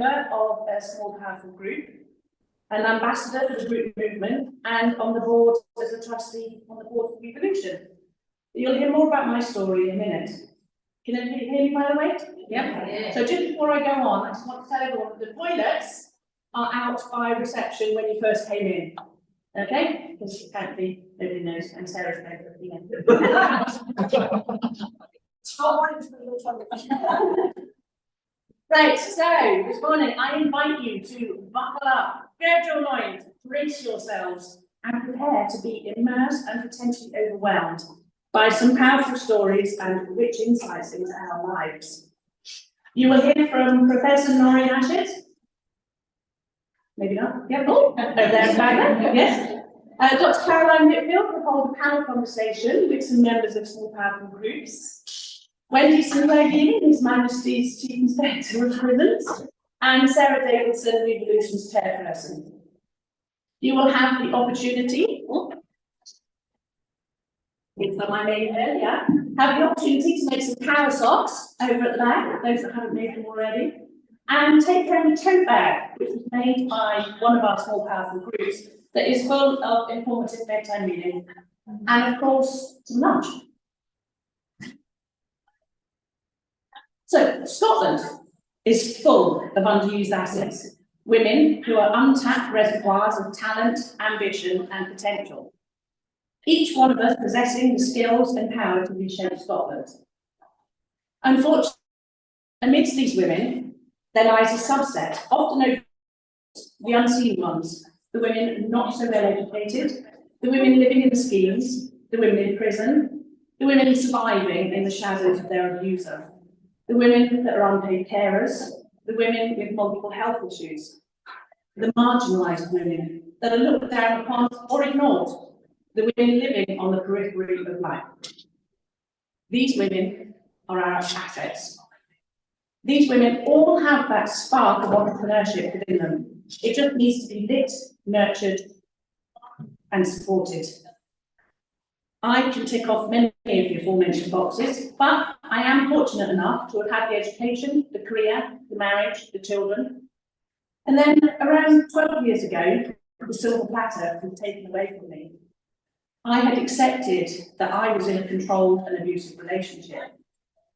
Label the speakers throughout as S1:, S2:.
S1: of a small powerful group, an ambassador for the group movement, and on the board as a trustee on the board for Evolution. You'll hear more about my story in a minute. Can everybody hear me, by the way? Yeah. So just before I go on, I just want to tell everyone that the toilets are out by reception when you first came in. Okay? Because apparently nobody knows, and Sarah's favourite, you know. Right, so this morning I invite you to buckle up, gird your loins, brace yourselves, and prepare to be immersed and potentially overwhelmed by some powerful stories and rich insights into our lives. You will hear from Professor Noreen Ashett. Maybe not. Yep. Oh, over there in back there. Yes. Dr. Caroline Whitfield will hold a panel conversation with some members of small powerful groups. Wendy Sinberg, His Majesty's Chief Inspector of Prisons, and Sarah Davidson, Revolution's chairperson. You will have the opportunity, it's not my name here, yeah, have the opportunity to make some power socks over at the back, those that haven't made them already, and take home a tote bag, which was made by one of our small powerful groups, that is full of informative bedtime reading, and of course, some lunch. So, Scotland is full of underused assets, women who are untapped reservoirs of talent, ambition, and potential. Each one of us possessing the skills and power to reshape Scotland. Unfortunately, amidst these women, there lies a subset, often overlooked, the unseen ones, the women not so well educated, the women living in the schemes, the women in prison, the women surviving in the shadows of their abuser, the women that are unpaid carers, the women with multiple health issues, the marginalised women that are looked down upon or ignored, the women living on the periphery of life. These women are our assets. These women all have that spark of entrepreneurship within them. It just needs to be lit, nurtured, and supported. I can tick off many of the aforementioned boxes, but I am fortunate enough to have had the education, the career, the marriage, the children. And then around 12 years ago, the silver platter was taken away from me. I had accepted that I was in a controlled and abusive relationship,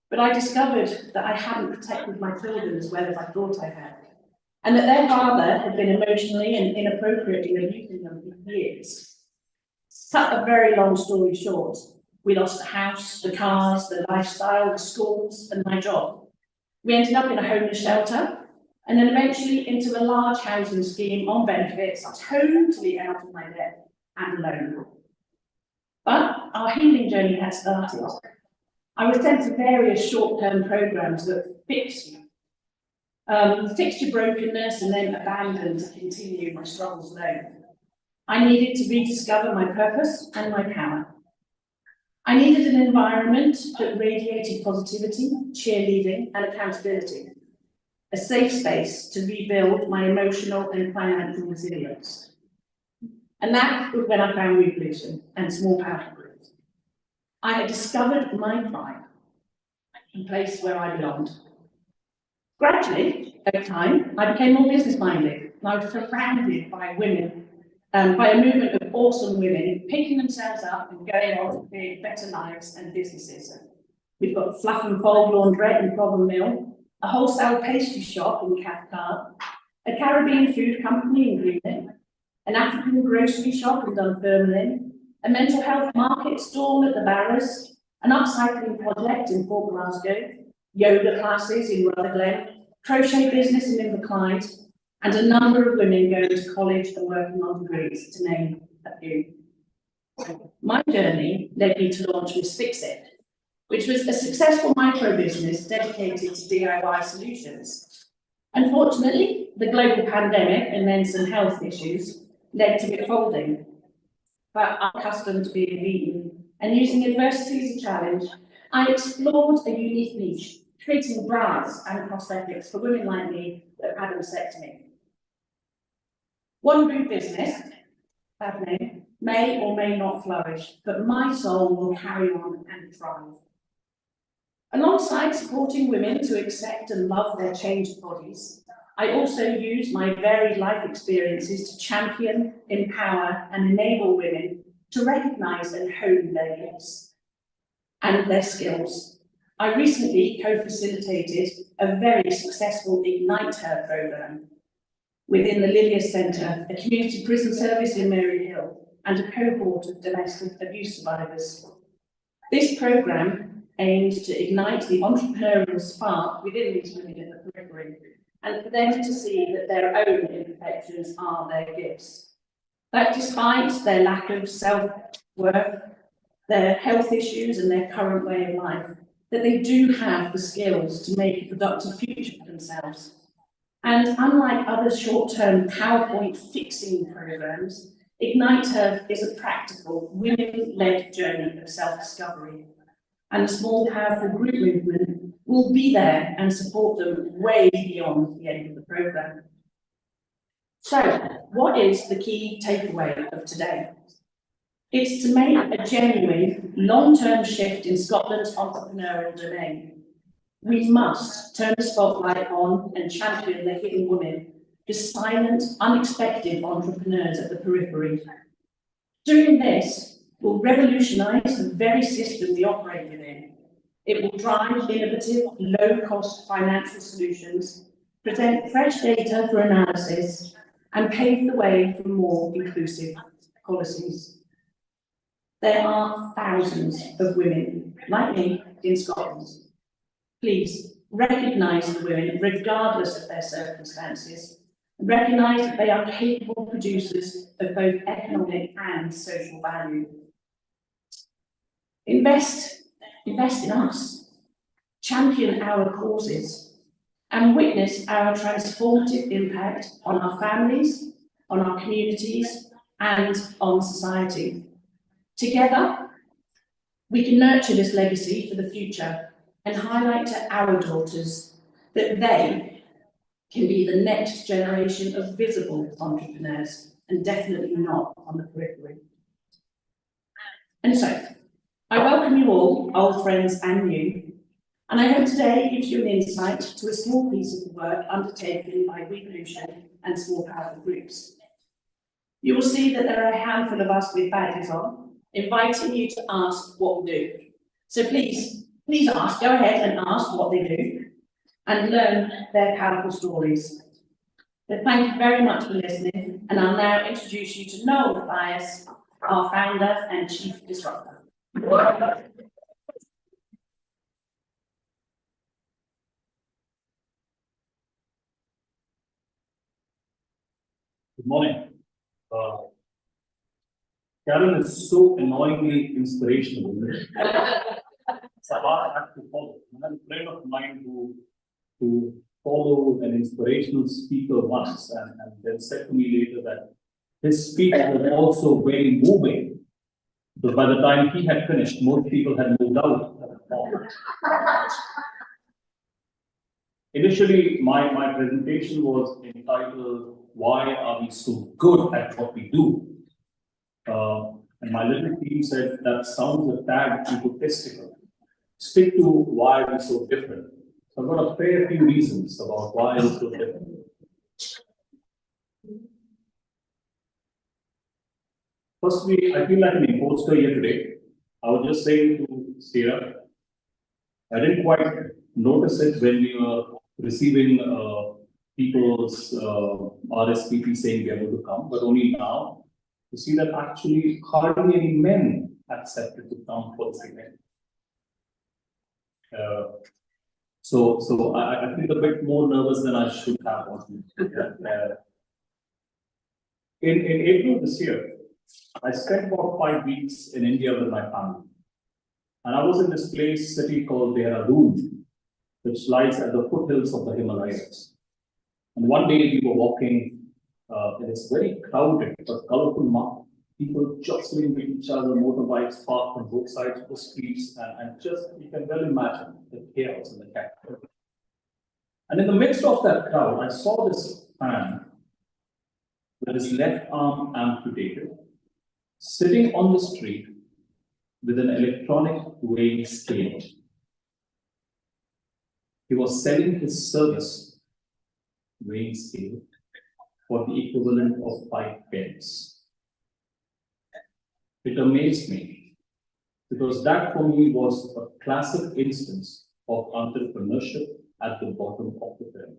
S1: but I discovered that I hadn't protected my children as well as I thought I had, and that their father had been emotionally and inappropriately abusing them for years. Cut a very long story short, we lost the house, the cars, the lifestyle, the schools, and my job. We ended up in a homeless shelter, and then eventually into a large housing scheme on benefits, totally out of my debt and alone. But our healing journey had started. I was sent to various short-term programs that fix you. Fix your brokenness and then abandon to continue my struggles alone. I needed to rediscover my purpose and my power. I needed an environment that radiated positivity, cheerleading, and accountability. A safe space to rebuild my emotional and financial resilience. And that was when I found Revolution and small powerful groups. I had discovered my tribe, a place where I belonged. Gradually, over time, I became more business-minded, and I was surrounded by women, by a movement of awesome women picking themselves up and going on to create better lives and businesses. We've got Fluff and Fold Laundrette in Problem Mill, a wholesale pastry shop in Cathcart, a Caribbean food company in Greenwich, an African grocery shop in Dunfermline, a mental health market stall at the Barrows, an upcycling project in Port Glasgow, yoga classes in Rutherglen, crochet business in Inverclyde, and a number of women going to college and working on degrees, to name a few. My journey led me to launch Miss Fix-It, which was a successful micro-business dedicated to DIY solutions. Unfortunately, the global pandemic and then some health issues led to it folding. But accustomed to being beaten and using adversity as a challenge, I explored a unique niche, creating bras and prosthetics for women like me that have had a vasectomy. One good business, bad name, may or may not flourish, but my soul will carry on and thrive. Alongside supporting women to accept and love their changed bodies, I also use my varied life experiences to champion, empower, and enable women to recognise and hone their gifts and their skills. I recently co-facilitated a very successful Ignite Her programme within the Lilias Centre, a community prison service in Mary Hill, and a cohort of domestic abuse survivors. This programme aims to ignite the entrepreneurial spark within these women in the periphery, and for them to see that their own imperfections are their gifts. That despite their lack of self-worth, their health issues and their current way of life, that they do have the skills to make a productive future for themselves. And unlike other short-term PowerPoint fixing programs, Ignite Her is a practical, women-led journey of self-discovery. And the small, powerful group movement will be there and support them way beyond the end of the program. So, what is the key takeaway of today? It's to make a genuine, long-term shift in Scotland's entrepreneurial domain. We must turn the spotlight on and champion the hidden women, the silent, unexpected entrepreneurs at the periphery. Doing this will revolutionise the very system we operate within. It will drive innovative, low-cost financial solutions, present fresh data for analysis, and pave the way for more inclusive policies. There are thousands of women like me in Scotland. Please recognise the women regardless of their circumstances, and recognise that they are capable producers of both economic and social value. Invest in us, champion our causes, and witness our transformative impact on our families, on our communities, and on society. Together, we can nurture this legacy for the future and highlight to our daughters that they can be the next generation of visible entrepreneurs, and definitely not on the periphery. And so, I welcome you all, old friends and new, and I hope today gives you an insight to a small piece of the work undertaken by Revolution and small powerful groups. You will see that there are a handful of us with badges on, inviting you to ask what we do. So please ask, go ahead and ask what they do and learn their powerful stories. So thank you very much for listening, and I'll now introduce you to Noel Matthias, our founder and chief disruptor.
S2: Good morning. Karen is so annoyingly inspirational. It's a hard act to follow. I have a friend of mine who followed an inspirational speaker once and then said to me later that his speech was also very moving. But by the time he had finished, most people had moved out. Initially, my presentation was entitled, "Why are we so good at what we do?" And my little team said, "That sounds a tad egotistical. Stick to why we're so different." So I've got a fair few reasons about why we're so different. Firstly, I feel like an imposter here today. I was just saying to Sarah, I didn't quite notice it when we were receiving people's RSVP saying they're going to come, but only now to see that actually hardly any men accepted to come for this event. So I feel a bit more nervous than I should have. In April this year, I spent about 5 weeks in India with my family. And I was in this city called Dehradun, which lies at the foothills of the Himalayas. And one day we were walking, it's very crowded but colorful market. People jostling with each other, motorbikes parked on both sides of the streets, and just, you can well imagine the chaos and the capital. And in the midst of that crowd, I saw this man with his left arm amputated, sitting on the street with an electronic weighing scale. He was selling his service weighing scale for the equivalent of 5 pence. It amazed me because that for me was a classic instance of entrepreneurship at the bottom of the pyramid.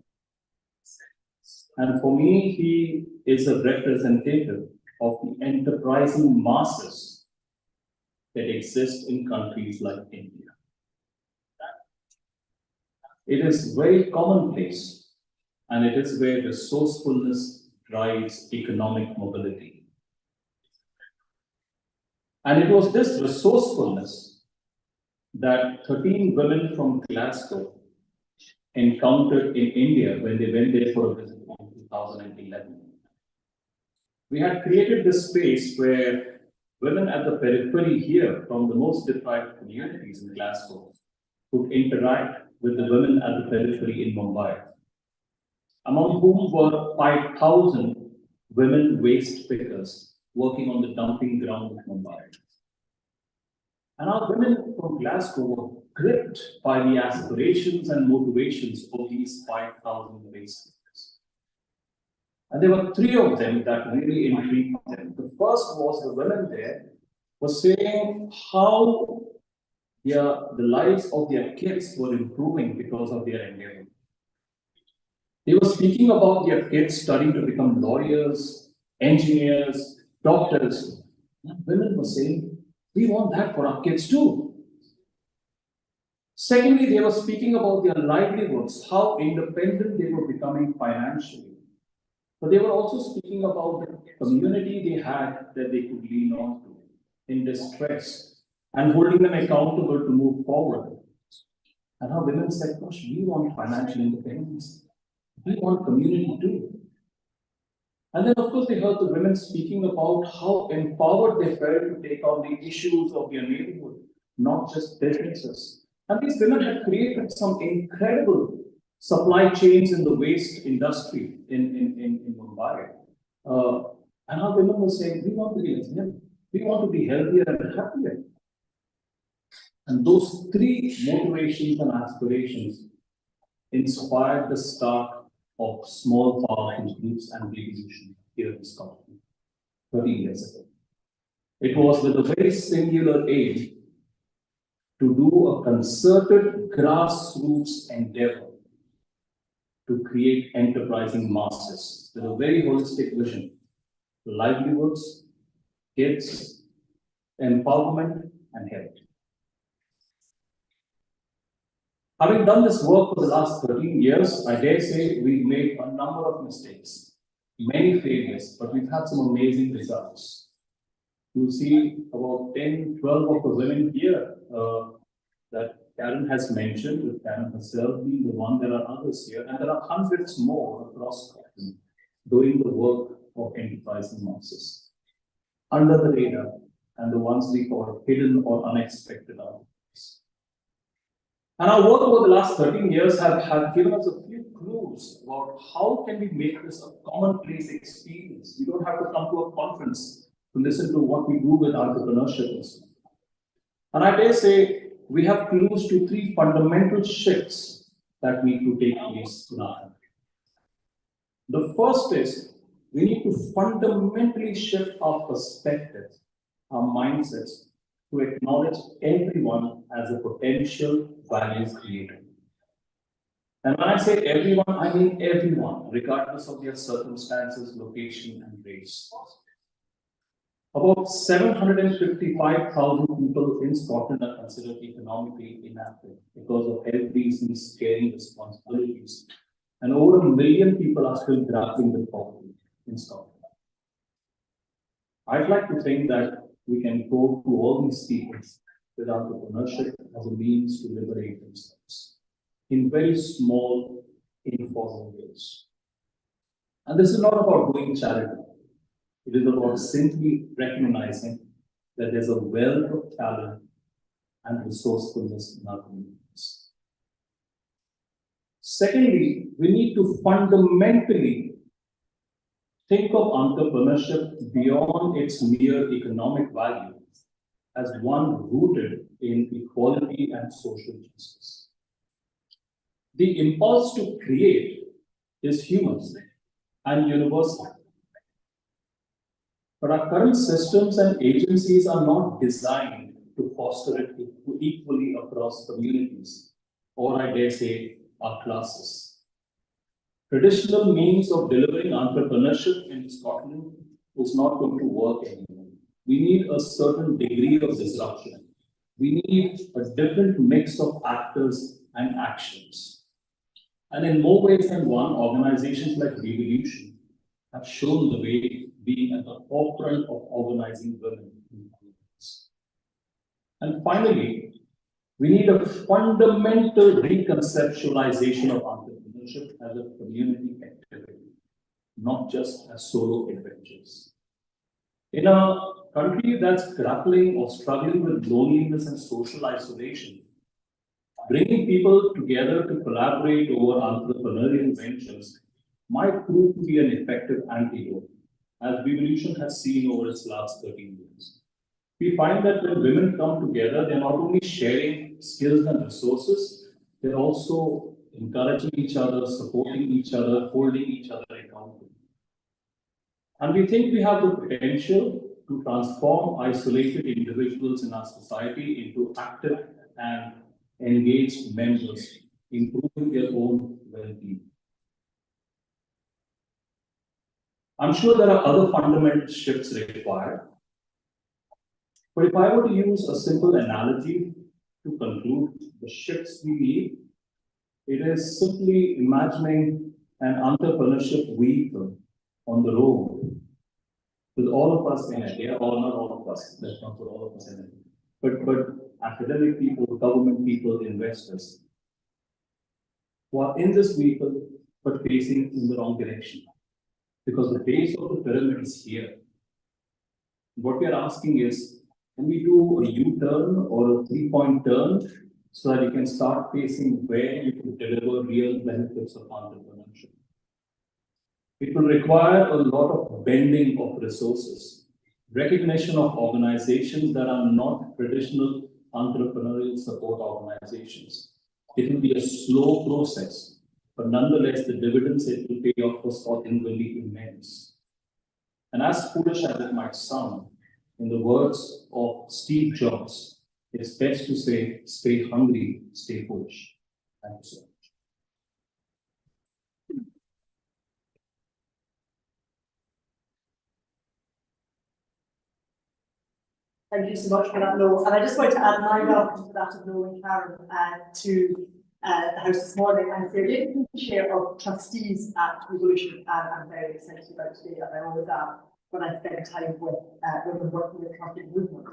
S2: And for me, he is a representative of the enterprising masses that exist in countries like India. It is very commonplace, and it is where resourcefulness drives economic mobility. And it was this resourcefulness that 13 women from Glasgow encountered in India when they went there for a visit in 2011. We had created this space where women at the periphery here from the most deprived communities in Glasgow could interact with the women at the periphery in Mumbai, among whom were 5,000 women waste pickers working on the dumping ground of Mumbai. And our women from Glasgow were gripped by the aspirations and motivations of these 5,000 waste pickers. And there were 3 of them that really intrigued them. The first was the women there were saying how the lives of their kids were improving because of their endeavor. They were speaking about their kids studying to become lawyers, engineers, doctors. And women were saying, we want that for our kids too. Secondly, they were speaking about their livelihoods, how independent they were becoming financially. But they were also speaking about the community they had that they could lean on to in distress and holding them accountable to move forward. And our women said, gosh, we want financial independence. We want community too. And then, of course, they heard the women speaking about how empowered they felt to take on the issues of their neighborhood, not just businesses. And these women had created some incredible supply chains in the waste industry in Mumbai. And our women were saying, we want to be resilient. We want to be healthier and happier. And those 3 motivations and aspirations inspired the start of small powerful groups and revolution here in Scotland 30 years ago. It was with a very singular aim to do a concerted grassroots endeavor to create enterprising masses with a very holistic vision: livelihoods, kids, empowerment, and health. Having done this work for the last 13 years, I dare say we've made a number of mistakes, many failures, but we've had some amazing results. You'll see about 10, 12 of the women here that Karen has mentioned, with Karen herself being the one. There are others here, and there are hundreds more across Scotland doing the work of enterprising masses under the radar, and the ones we call hidden or unexpected outcomes. And our work over the last 13 years have given us a few clues about how can we make this a commonplace experience. We don't have to come to a conference to listen to what we do with entrepreneurship. And I dare say we have clues to 3 fundamental shifts that need to take place in our country. The first is we need to fundamentally shift our perspective, our mindsets, to acknowledge everyone as a potential value creator. And when I say everyone, I mean everyone, regardless of their circumstances, location, and race. About 755,000 people in Scotland are considered economically inactive because of health reasons, caring responsibilities. And over 1 million people are still grappling with poverty in Scotland. I'd like to think that we can go to all these people with entrepreneurship as a means to liberate themselves in very small, informal ways. And this is not about doing charity. It is about simply recognizing that there's a wealth of talent and resourcefulness in our communities. Secondly, we need to fundamentally think of entrepreneurship beyond its mere economic value as one rooted in equality and social justice. The impulse to create is human and universal. But our current systems and agencies are not designed to foster it equally across communities, or I dare say, our classes. Traditional means of delivering entrepreneurship in Scotland is not going to work anymore. We need a certain degree of disruption. We need a different mix of actors and actions. And in more ways than one, organizations like Revolution have shown the way, being at the forefront of organizing women in communities. And finally, we need a fundamental reconceptualization of entrepreneurship as a community activity, not just as solo adventures. In a country that's grappling or struggling with loneliness and social isolation, bringing people together to collaborate over entrepreneurial ventures might prove to be an effective antidote, as Revolution has seen over its last 13 years. We find that when women come together, they're not only sharing skills and resources, they're also encouraging each other, supporting each other, holding each other accountable. And we think we have the potential to transform isolated individuals in our society into active and engaged members, improving their own well-being. I'm sure there are other fundamental shifts required. But if I were to use a simple analogy to conclude the shifts we need, it is simply imagining an entrepreneurship vehicle on the road with all of us in it, yeah, or not all of us, let's not put all of us in it, but academic people, government people, investors, who are in this vehicle but facing in the wrong direction. Because the base of the pyramid is here. What we are asking is, can we do a U-turn or a three-point turn so that you can start facing where you can deliver real benefits of entrepreneurship? It will require a lot of bending of resources, recognition of organizations that are not traditional entrepreneurial support organizations. It will be a slow process, but nonetheless, the dividends it will pay off for Scotland will be immense. And as foolish as it might sound, in the words of Steve Jobs, it's best to say, stay hungry, stay foolish. Thank you so much.
S3: Thank you so much for that, Noel. And I just want to add my welcome to that of Noel and Karen to the House this morning. I'm the chair of trustees at Revolution, and I'm very excited about today, and I always am when I spend time with women working with company movement.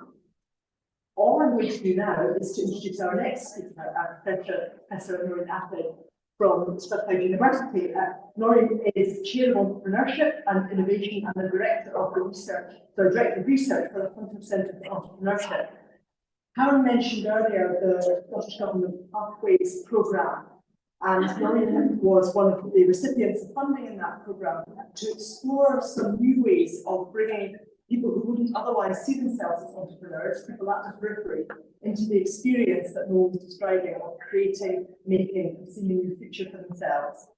S3: All I'm going to do now is to introduce our next speaker, Professor Noreen Atherton from Strathclyde University. Noreen is Chair of Entrepreneurship and Innovation and the Director of Research for the Hunter Centre for Entrepreneurship. Karen mentioned earlier the Scottish Government Pathways Programme, and Noreen was one of the recipients of funding in that programme to explore some new ways of bringing people who wouldn't otherwise see themselves as entrepreneurs, people at the periphery, into the experience that Noel was describing of creating, making, and seeing a new future for themselves.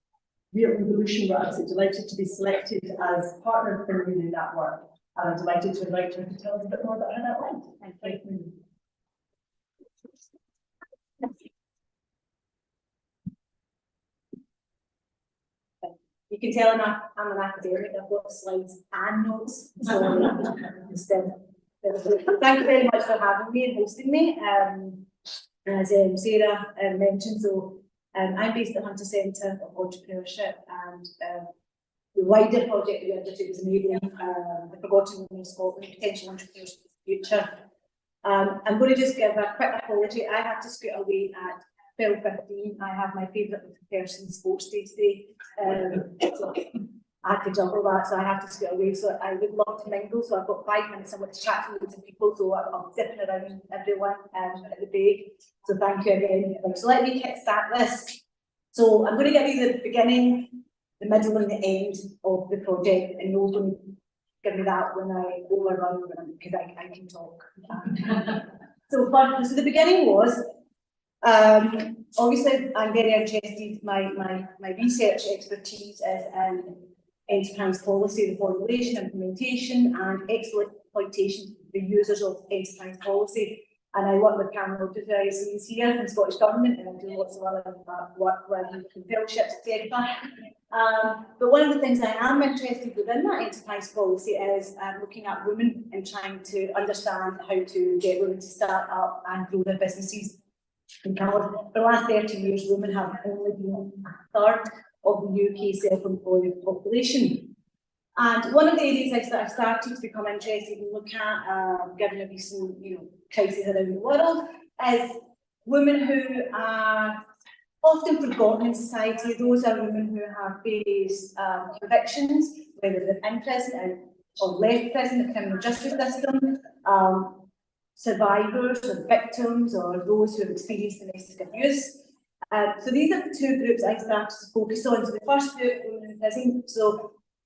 S3: We at Revolution were absolutely delighted to be selected as partner for Noreen in that work, and I'm delighted to invite her to tell us a bit more about how that went. Thank you.
S4: You can tell I'm an academic. I've got slides and notes. So thank you very much for having me and hosting me. As Sarah mentioned, so I'm based at Hunter Centre of Entrepreneurship, and the wider project we undertook was enabling the forgotten women in Scotland, potential entrepreneurs for the future. I'm going to just give a quick apology. I have to scoot away at 12:15. I have my favourite person sports day today. So I had to juggle that, so I have to scoot away. So I would love to mingle. So I've got 5 minutes. I want to chat to loads of people. So I'm zipping around everyone at the break. So thank you again. So let me kickstart this. So I'm going to give you the beginning, the middle, and the end of the project, and Noel's going to give me that when I overrun because I can talk. So the beginning was Obviously, I'm very interested, my research expertise is in enterprise policy, the formulation, implementation, and exploitation of the users of enterprise policy. And I work with Cameron Rodriguez here from Scottish Government, and I do lots of other work with fellowships, etc. But one of the things I am interested within that enterprise policy is looking at women and trying to understand how to get women to start up and grow their businesses. For the last 30 years, women have only been a third of the UK self-employed population. And one of the areas I've started to become interested in look at, given the recent crises around the world, is women who are often forgotten in society. Those are women who have various convictions, whether they're in prison or left prison, the criminal justice system, survivors or victims, or those who have experienced domestic abuse. So these are the two groups I started to focus on. So the first group, women in prison,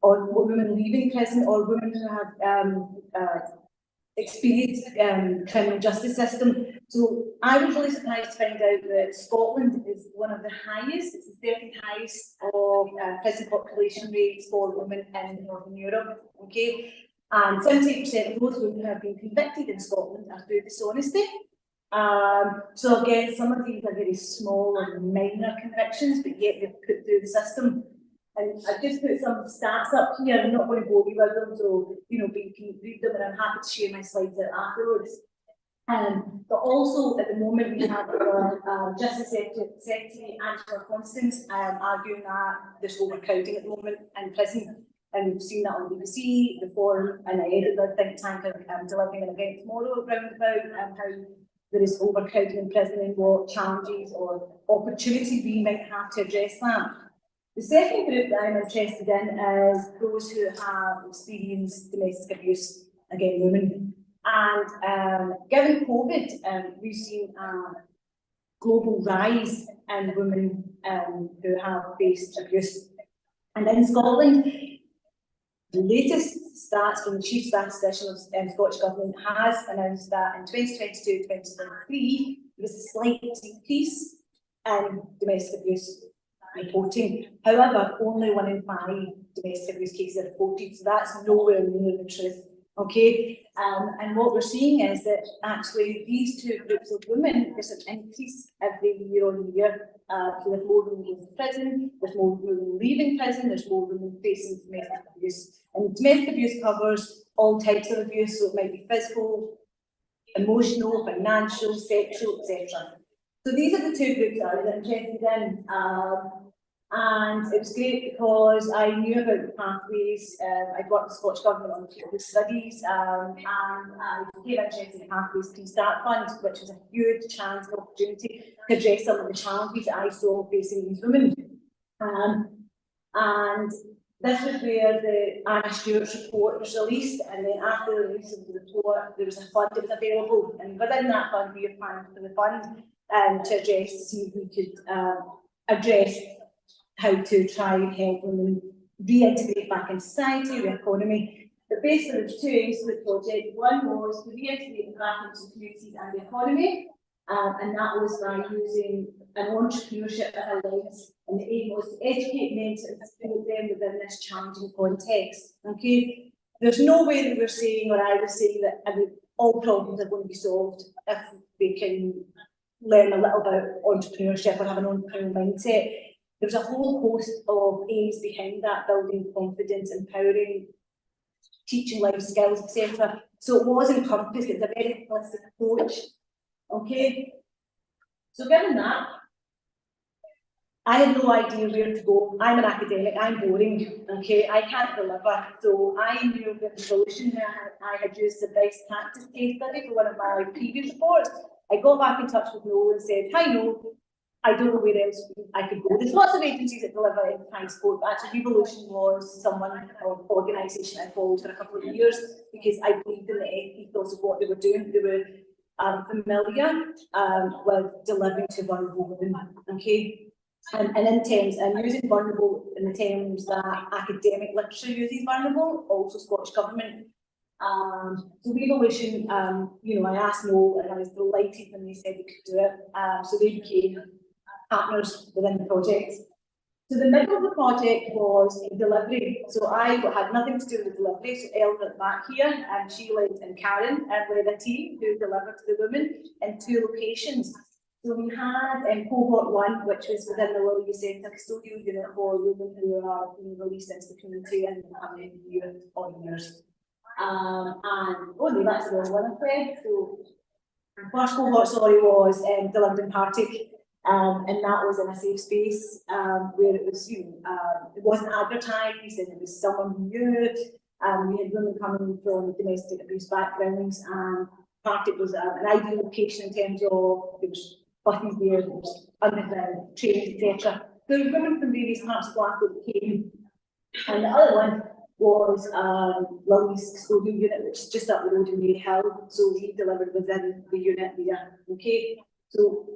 S4: or women leaving prison, or women who have experienced criminal justice system. So I was really surprised to find out that Scotland is one of the highest, it's the 13th highest of prison population rates for women in Northern Europe, okay? And 78% of those women who have been convicted in Scotland are through dishonesty. So again, some of these are very small and minor convictions, but yet they're put through the system. And I've just put some stats up here. I'm not going to bore you with them, so but you can read them, and I'm happy to share my slides out afterwards. But also at the moment we have our Justice Secretary Angela Constance arguing that there's overcrowding at the moment in prison. And we've seen that on the BBC, the Forum, and I edit the think tank delivering an event tomorrow around about how there is overcrowding in prison and what challenges or opportunities we might have to address that. The second group that I'm interested in is those who have experienced domestic abuse, again, women. And given COVID, we've seen a global rise in women who have faced abuse. And in Scotland, the latest stats from the Chief Statistician of the Scottish Government has announced that in 2022-2023, there was a slight decrease in domestic abuse reporting. However, only 1 in 5 domestic abuse cases are reported, so that's nowhere near the truth. Okay, and what we're seeing is that actually these two groups of women, there's an increase every year on year. So there's more women going to prison, there's more women leaving prison, there's more women facing domestic abuse. And domestic abuse covers all types of abuse, so it might be physical, emotional, financial, sexual, etc. So these are the two groups that I was interested in. And it was great because I knew about the pathways. I'd worked with the Scottish Government on clinical studies, and I became interested in the Pathways Clean Start Fund, which was a huge chance and opportunity to address some of the challenges that I saw facing these women. And this was where the Anna Stewart's report was released, and then after the release of the report, there was a fund that was available, and within that fund, we applied for the fund to address, to see if we could address how to try and help women reintegrate back into society, the economy. But basically, there's two aims to the project. One was to reintegrate them back into communities and the economy, and that was by using an entrepreneurship as a lens. And the aim was to educate men and support them within this challenging context. Okay, there's no way that we're saying, or I was saying, that all problems are going to be solved if they can learn a little about entrepreneurship or have an entrepreneurial mindset. There's a whole host of aims behind that, building confidence, empowering, teaching life skills, etc. So it was encompassed, it's a very holistic approach. Okay, so given that, I had no idea where to go. I'm an academic, I'm boring, okay, I can't deliver. So I knew that the solution I had used the best practice case study for one of my previous reports. I got back in touch with Noel and said, hi Noel, I don't know where else I could go. There's lots of agencies that deliver enterprise support, but actually Evolution was someone or organisation I followed for a couple of years because I believed in the ethos of what they were doing. They were familiar with delivering to vulnerable women, okay? And in terms, and using vulnerable in the terms that academic literature uses vulnerable, also Scottish Government So Revolution, you know, I asked Mo, and I was delighted when they said they could do it. So they became partners within the project. So the middle of the project was delivery. So I had nothing to do with delivery. So Eleanor at the back here, and she led, and Karen led a team who delivered to the women in 2 locations. So we had cohort 1, which was within the Lily Centre custodial unit for women who are being released into the community and having a year or years. And no, that's the one I played. So the first cohort, sorry, was delivered in Partick. And that was in a safe space where it was, you know, it wasn't advertised, and it was someone who knew it. We had women coming from domestic abuse backgrounds, and Partick was an ideal location in terms of there was buses there, there was underground trains, etc. There were women from various parts of Glasgow that came, and the other one was Lily's custodial unit, which is just up the road in Mary Hill. So we delivered within the unit there. Okay, so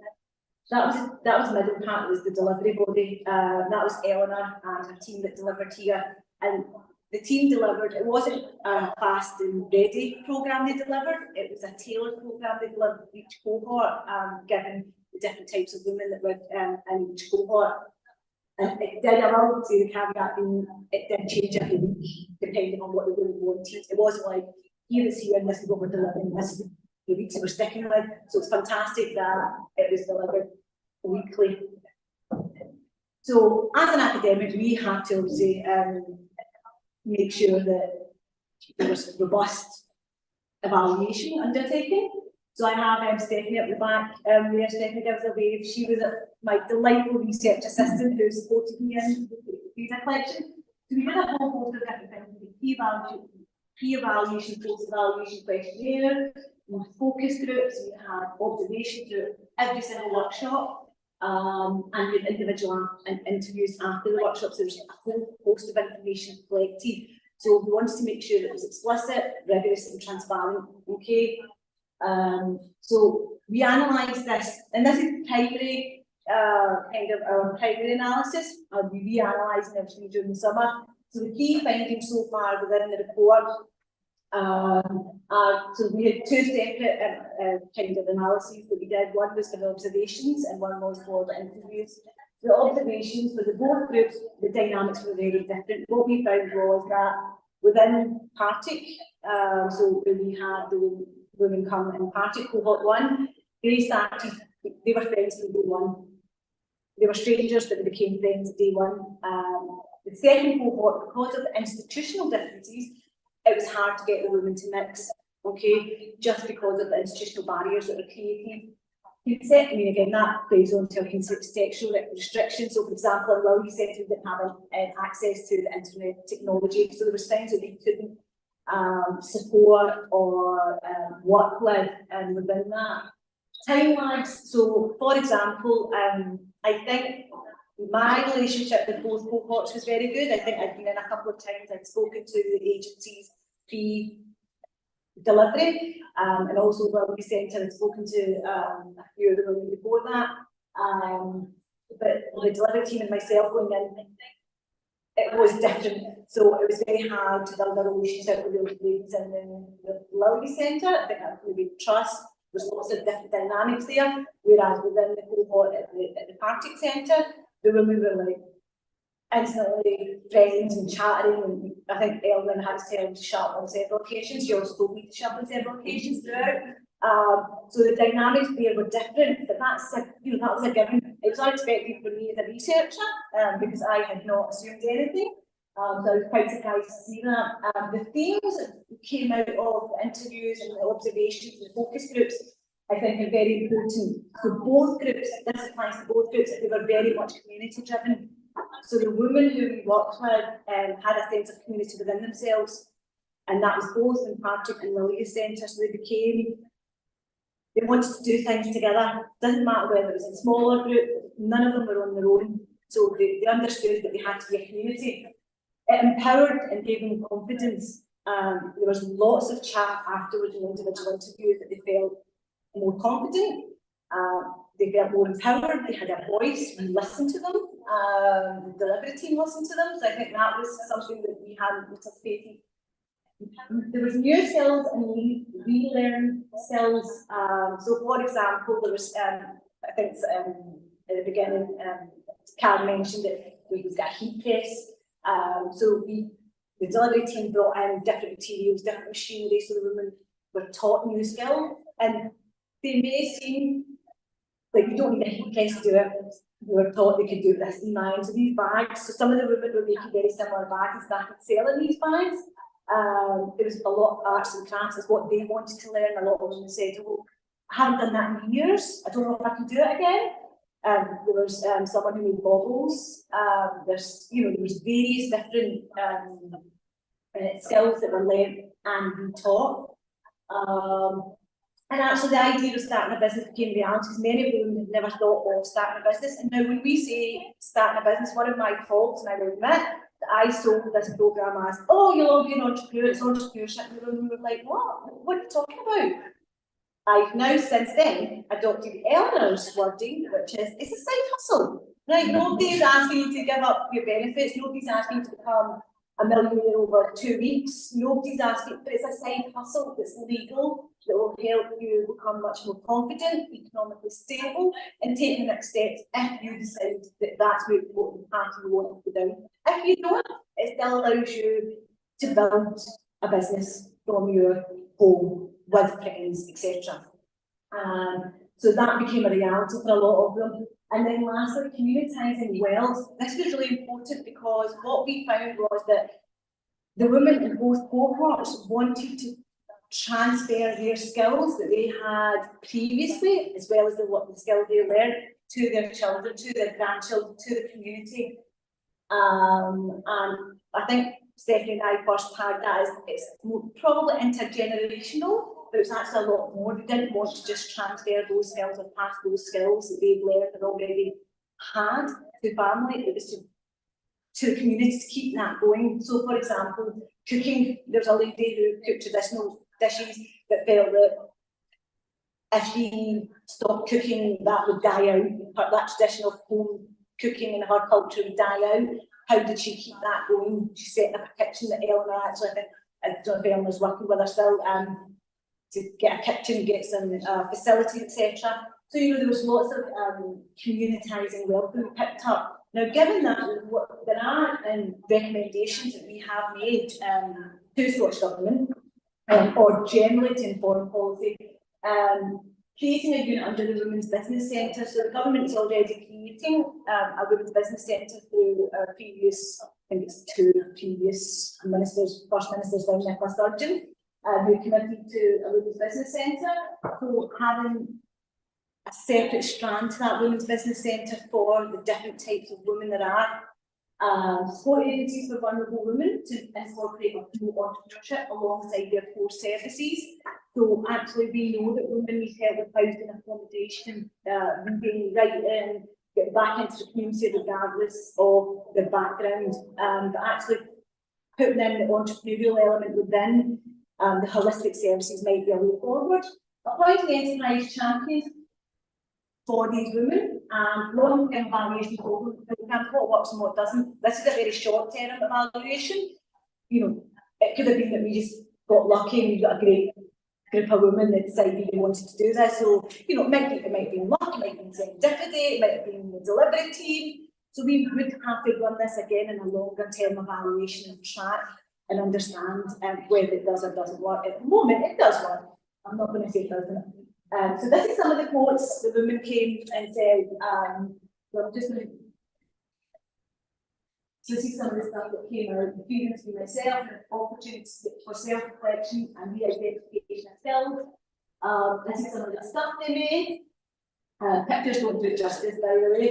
S4: that was the middle part, was the delivery body. That was Eleanor and her team that delivered here. And the team delivered, it wasn't a fast and ready programme they delivered, it was a tailored programme they delivered for each cohort, given the different types of women that were in each cohort. And it did, I will say the caveat being, it did change every week, depending on what the women wanted. It wasn't like, here is here, and this is what we're delivering, this is the weeks that we're sticking with. So it's fantastic that it was delivered weekly. So as an academic, we had to obviously make sure that there was robust evaluation undertaken. So I have Stephanie at the back where Stephanie gives a wave. She was my delightful research assistant who supported me in the data collection. So we had a whole host of different things, pre-evaluation, post-evaluation questionnaire, we had focus groups, we had observation through every single workshop. And we had individual interviews after the workshops. There was a whole host of information collected. So we wanted to make sure that it was explicit, rigorous and transparent. Okay. So we analysed this, and this is primary, kind of our primary analysis. We re-analysed everything during the summer. So the key findings so far within the report so we had 2 separate kind of analyses that we did. One was for the observations and one was for the interviews. The observations for the both groups, the dynamics were very different. What we found was that within Partick, so when we had the women come in Partick cohort 1, they were friends from day 1. They were strangers, but they became friends day 1. The second cohort, because of the institutional differences, it was hard to get the women to mix, okay, just because of the institutional barriers that were created. Consent, I mean, again, that plays on to contextual restrictions. So, for example, in Lily Centre, we didn't have access to the internet technology, so there was things that we couldn't support or work with within that. Time lags, so, for example, I think my relationship with both cohorts was very good. I think I'd been in a couple of times, I'd spoken to the agencies pre-delivery, and also Wellbeing Centre, I'd spoken to a few of the women before that. But the delivery team and myself going in, it was different. So it was very hard to build a relationship with those ladies in the Wellbeing Centre. I think that's maybe trust. There's lots of different dynamics there, whereas within the cohort at the Partick Centre, the women were like instantly friends and chatting, and I think Eleanor had to tell them to shut up on several occasions. She also told me to shut up on several occasions throughout. So the dynamics there were different, but that's that was a given. It was unexpected for me as a researcher because I had not assumed anything. So I was quite surprised to see that. The themes that came out of the interviews and the observations and the focus groups, I think, are very important. So both groups, this applies to both groups, they were very much community driven. So the women who we worked with had a sense of community within themselves, and that was both in Partick and Lily Centre. So they wanted to do things together. Doesn't matter whether it was a smaller group, none of them were on their own. So they understood that they had to be a community. It empowered and gave them confidence. There was lots of chat afterwards in individual interviews that they felt more confident, they felt more empowered, they had a voice, we listened to them, the delivery team listened to them, so I think that was something that we hadn't anticipated there was new skills and relearn skills. So for example, there was, I think at the beginning, Karen mentioned that we could get a heat press. So the delivery team brought in different materials, different machinery, so the women were taught new skills. And they may seem like you don't need a heat press to do it. We were taught they could do this in minds of these bags. So some of the women were making very similar bags and started selling these bags. There was a lot of arts and crafts, is what they wanted to learn. A lot of them said, "Oh, I haven't done that in years. I don't know if I can do it again." There was someone who made baubles. There was various different skills that were learned and taught. And actually the idea of starting a business became reality because many of them had never thought of starting a business. And now when we say starting a business, one of my colleagues, and I will admit, that I sold this programme as, "Oh, you'll all be an entrepreneur, it's entrepreneurship." And we were like, what are you talking about? I've now since then adopted Eleanor's wording, which is, it's a side hustle. Right? Nobody's asking you to give up your benefits, nobody's asking you to become a millionaire over 2 weeks, nobody's asking, but it's a side hustle that's legal, that will help you become much more confident, economically stable, and take the next steps if you decide that that's what the path you want to go down. If you don't, it still allows you to build a business from your home with friends, etc. So that became a reality for a lot of them. And then lastly, communitising wealth. This was really important because what we found was that the women in both cohorts wanted to transfer their skills that they had previously, as well as the skills they learned, to their children, to their grandchildren, to the community. And I think Stephanie and I first had that as it's probably intergenerational, but it's actually a lot more. They didn't want to just transfer those skills or pass those skills that they've learned and already had to family. It was to the community to keep that going. So, for example, cooking. There's a lady who cooked traditional dishes that felt that if she stopped cooking, that would die out. That traditional home cooking in her culture would die out. How did she keep that going? She set up a kitchen that Eleanor actually, I don't know if Eleanor's working with her still, to get a kitchen, get some facilities, etc. So, there was lots of communitising wealth that we picked up. Now, given that, there are recommendations that we have made to Scottish Government, or generally to inform policy, creating a unit under the Women's Business Centre. So the government is already creating a Women's Business Centre through our previous, I think it's 2 previous ministers, First Ministers down Nicola Sturgeon, who committed to a Women's Business Centre. So having a separate strand to that Women's Business Centre for the different types of women there are. Support agencies for vulnerable women to incorporate entrepreneurship alongside their core services. So actually we know that women need help with housing, accommodation, reading, writing, get back into the community regardless of their background. But actually putting in the entrepreneurial element within the holistic services might be a way forward. Appointing enterprise champions for these women and long-term evaluation programs, what works and what doesn't. This is a very short-term evaluation. It could have been that we just got lucky and we got a great group of women that decided they wanted to do this. So, it might have been luck, it might have been serendipity, it might have been the delivery team. So we would have to run this again in a longer-term evaluation and track and understand whether it does or doesn't work. At the moment, it does work. I'm not going to say it doesn't. So this is some of the quotes the women came and said, so this is some of the stuff that came out, the freedom to be myself, and opportunities for self-reflection and re-identification of self. This is some of the stuff they made. Pictures don't do it justice, by the way.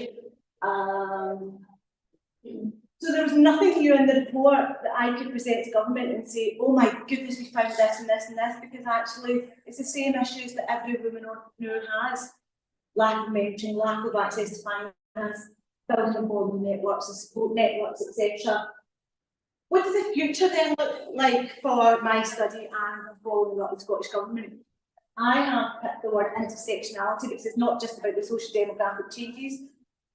S4: So there was nothing new in the report that I could present to government and say, oh my goodness, we found this and this and this, because actually it's the same issues that every woman entrepreneur has. Lack of mentoring, lack of access to finance, building informal networks and support networks, etc. What does the future then look like for my study and following up the Scottish Government? I have picked the word intersectionality because it's not just about the social demographic changes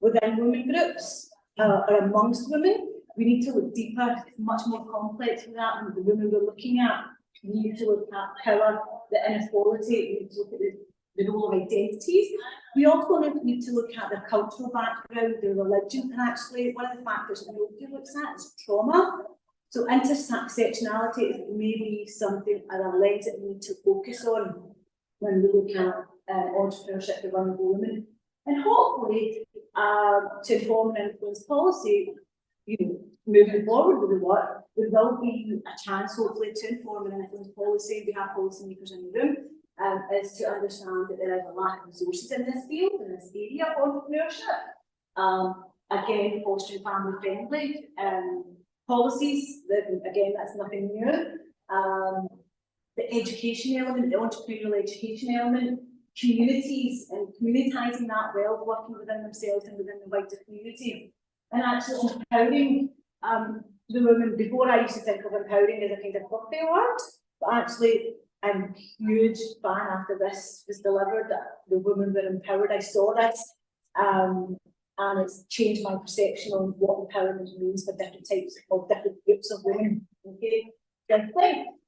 S4: within women groups, or amongst women, we need to look deeper. It's much more complex than that. And the women we're looking at, we need to look at power, the inequality, we need to look at the role of identities. We also need to look at their cultural background, their religion, and actually one of the factors that nobody looks at is trauma. So intersectionality is maybe something, a lens that we need to focus on when we look at entrepreneurship for vulnerable women. And hopefully, to inform and influence policy, moving forward with the work, there will be a chance, hopefully, to inform and influence policy. We have policymakers in the room, is to understand that there is a lack of resources in this field, in this area of entrepreneurship. Again, fostering family-friendly policies, again, that's nothing new. The education element, the entrepreneurial education element, communities and communitising that well, working within themselves and within the wider community. And actually empowering the women. Before I used to think of empowering as a kind of fluffy word, but actually I'm a huge fan after this was delivered that the women were empowered. I saw this and it's changed my perception on what empowerment means for different types of different groups of women. Okay, good thing.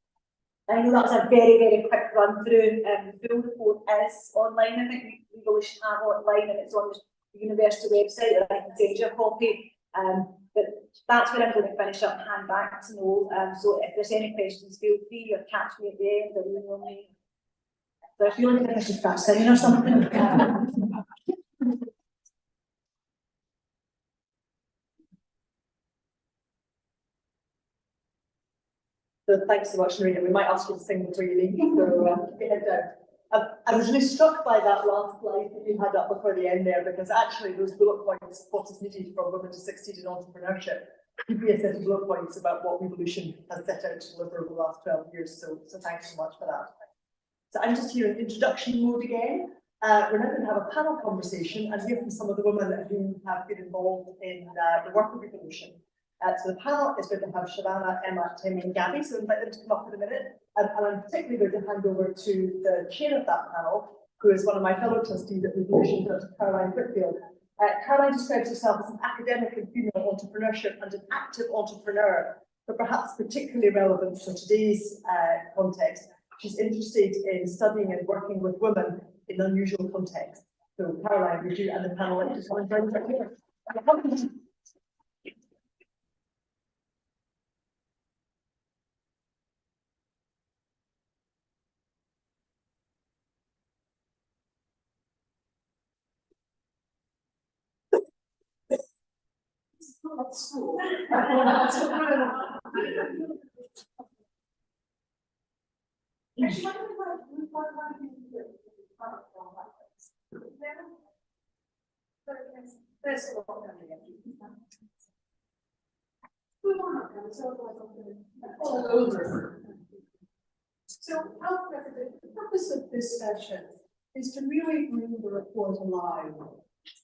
S4: I know that was a very, very quick run through. The full report is online. I think we will have online and it's on the university website, or I can send you a copy. But that's where I'm going to finish up and hand back to Noel. So if there's any questions, feel free or catch me at the end or email me. So if you want to just start singing or something.
S3: So thanks so much, Marina. We might ask you to sing before you leave. So keep your head down. I was really struck by that last slide that you had up before the end there, because actually those bullet points, what is needed for women to succeed in entrepreneurship, could be a set of bullet points about what Revolution has set out to deliver over the last 12 years. So thanks so much for that. So I'm just here in introduction mode again. We're now going to have a panel conversation and hear from some of the women who have been involved in the work of Revolution. So the panel is going to have Shavana, Emma, Timmy and Gabby, so invite them to come up in a minute. And I'm particularly going to hand over to the chair of that panel, who is one of my fellow trustees at Revolution, Dr. Caroline Whitfield. Caroline describes herself as an academic in female entrepreneurship and an active entrepreneur, but perhaps particularly relevant for today's context. She's interested in studying and working with women in unusual contexts. So Caroline, would you and the panel like to come and join us here?
S5: So, the purpose of this session is to really bring the report alive.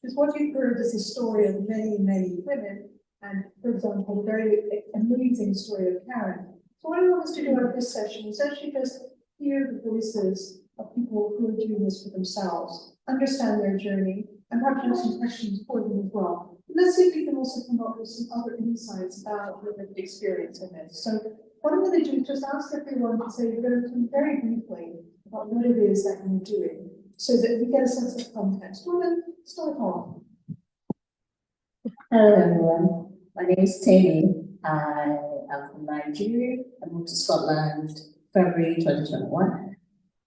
S5: Because what you've heard is a story of many, many women, and for example, a very amazing story of Karen. So what I want us to do at this session is actually just hear the voices of people who are doing this for themselves, understand their journey, and perhaps have some questions for them as well. And let's see if we can also come up with some other insights about women's experience in this. So what I'm going to do is just ask everyone to say, we're going to talk very briefly about what it is that you're doing, so that we get a sense of context. Women, start off.
S6: Hello everyone, my name is Tammy. I am from Nigeria. I moved to Scotland February 2021,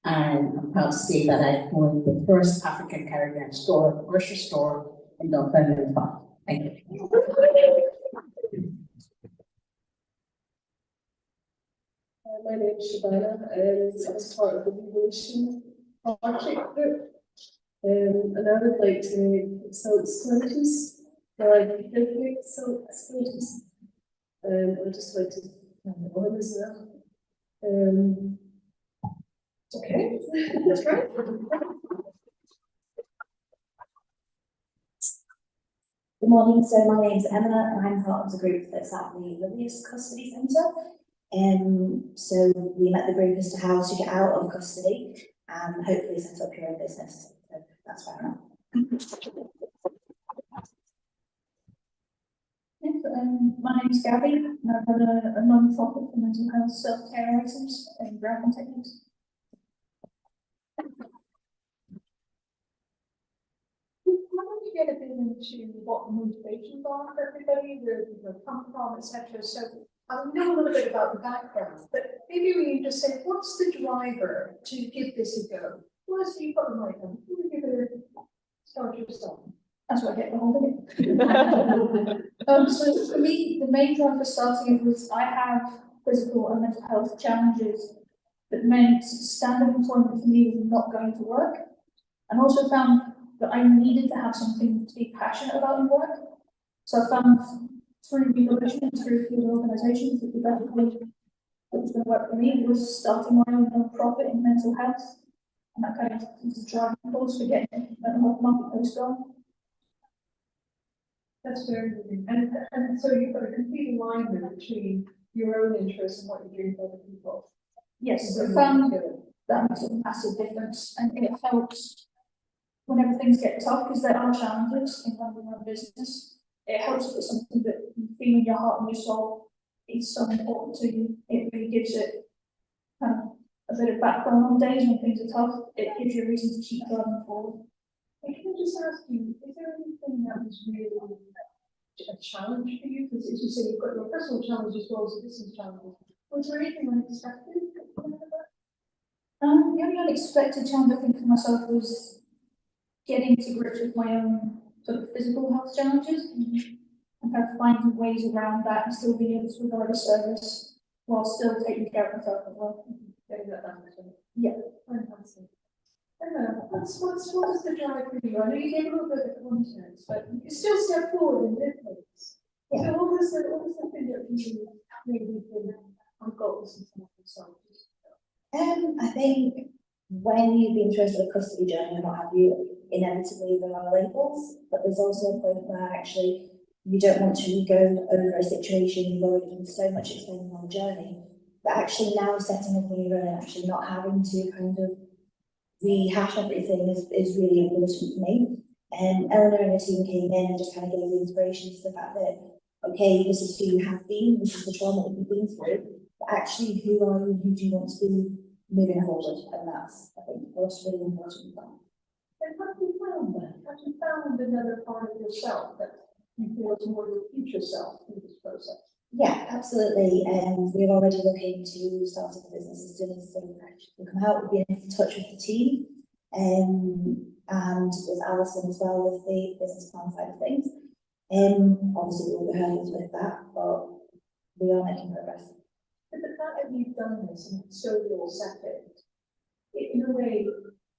S6: and I'm proud to say that I owned the first African Caribbean store, grocery store in Dunfermline Park. Thank you.
S5: My name is Shavana, and I was part of the Revolution Project Group. And I would like to sell explosives, like Periphery sell explosives. I'd just like to have it on as well. Okay, that's right.
S7: Good morning, so my name is Emma and I'm part of the group that's at the Lilius Custody Centre. So we met the group as to how to get out of custody and hopefully set up your own business. So that's where I'm at.
S8: Yes, my name's Gabby, and I've run a non-profit for mental health self-care items and grappling techniques.
S5: How do you get a bit into what the motivations are for everybody, where people come from, etc.? So I know a little bit about the background, but maybe we can just say, what's the driver to give this a go? What is you got the mic on? Who give it a start yourself?
S8: That's where I get the whole thing. So for me, the main drive for starting it was I have physical and mental health challenges that meant standard employment for me was not going to work. And also found that I needed to have something to be passionate about in work. So I found through evolution and through field organisations that the better way that was going to work for me was starting my own non-profit in mental health. And that kind of was the driving force for getting mental health marketplace going.
S5: That's very good. And so you've got a complete alignment between your own interests and what you're doing for other people.
S8: Yes, I found that makes a massive difference, and it helps whenever things get tough, because there are challenges in running your own business. It helps if it's something that you feel in your heart and your soul is so important to you. It really gives it kind of a bit of backbone on days when things are tough. It gives you a reason to keep going forward.
S5: And can I just ask you, is there anything that was really a challenge for you? Because as you say, you've got your personal challenges as well as your business challenges. Was there anything unexpected?
S8: The only unexpected challenge I think for myself was getting to grips with my own sort of physical health challenges and kind of finding ways around that and still being able to provide a service while still taking care of myself as well.
S5: Getting that balance.
S8: Yeah.
S5: Fantastic. What is the drive for you? I know you gave a little bit of content, but you still step forward in this place.
S8: Yeah.
S5: So what was the thing that you maybe think, I've got this in front of myself?
S7: I think when you've been through a custody journey and what have you, inevitably there are labels, but there's also a point where actually you don't want to go over a situation, you've already done so much explaining on the journey, but actually now setting up on your own and actually not having to kind of rehash everything is really important for me. And Eleanor and her team came in and just kind of gave the inspiration to the fact that, okay, this is who you have been, this is the trauma that you've been through, but actually who are you, who do you want to be moving forward? And that's, I think, what's really important.
S5: And have you found that? Have you found another part of yourself that you feel is more your future self in this process?
S7: Yeah, absolutely. We're already looking to start a business as soon as we come out. We've been in touch with the team and with Alison as well with the business plan side of things. Obviously, we'll be hurdles with that, but we are making progress.
S5: But the fact that you've done this and so you're separate, in a way,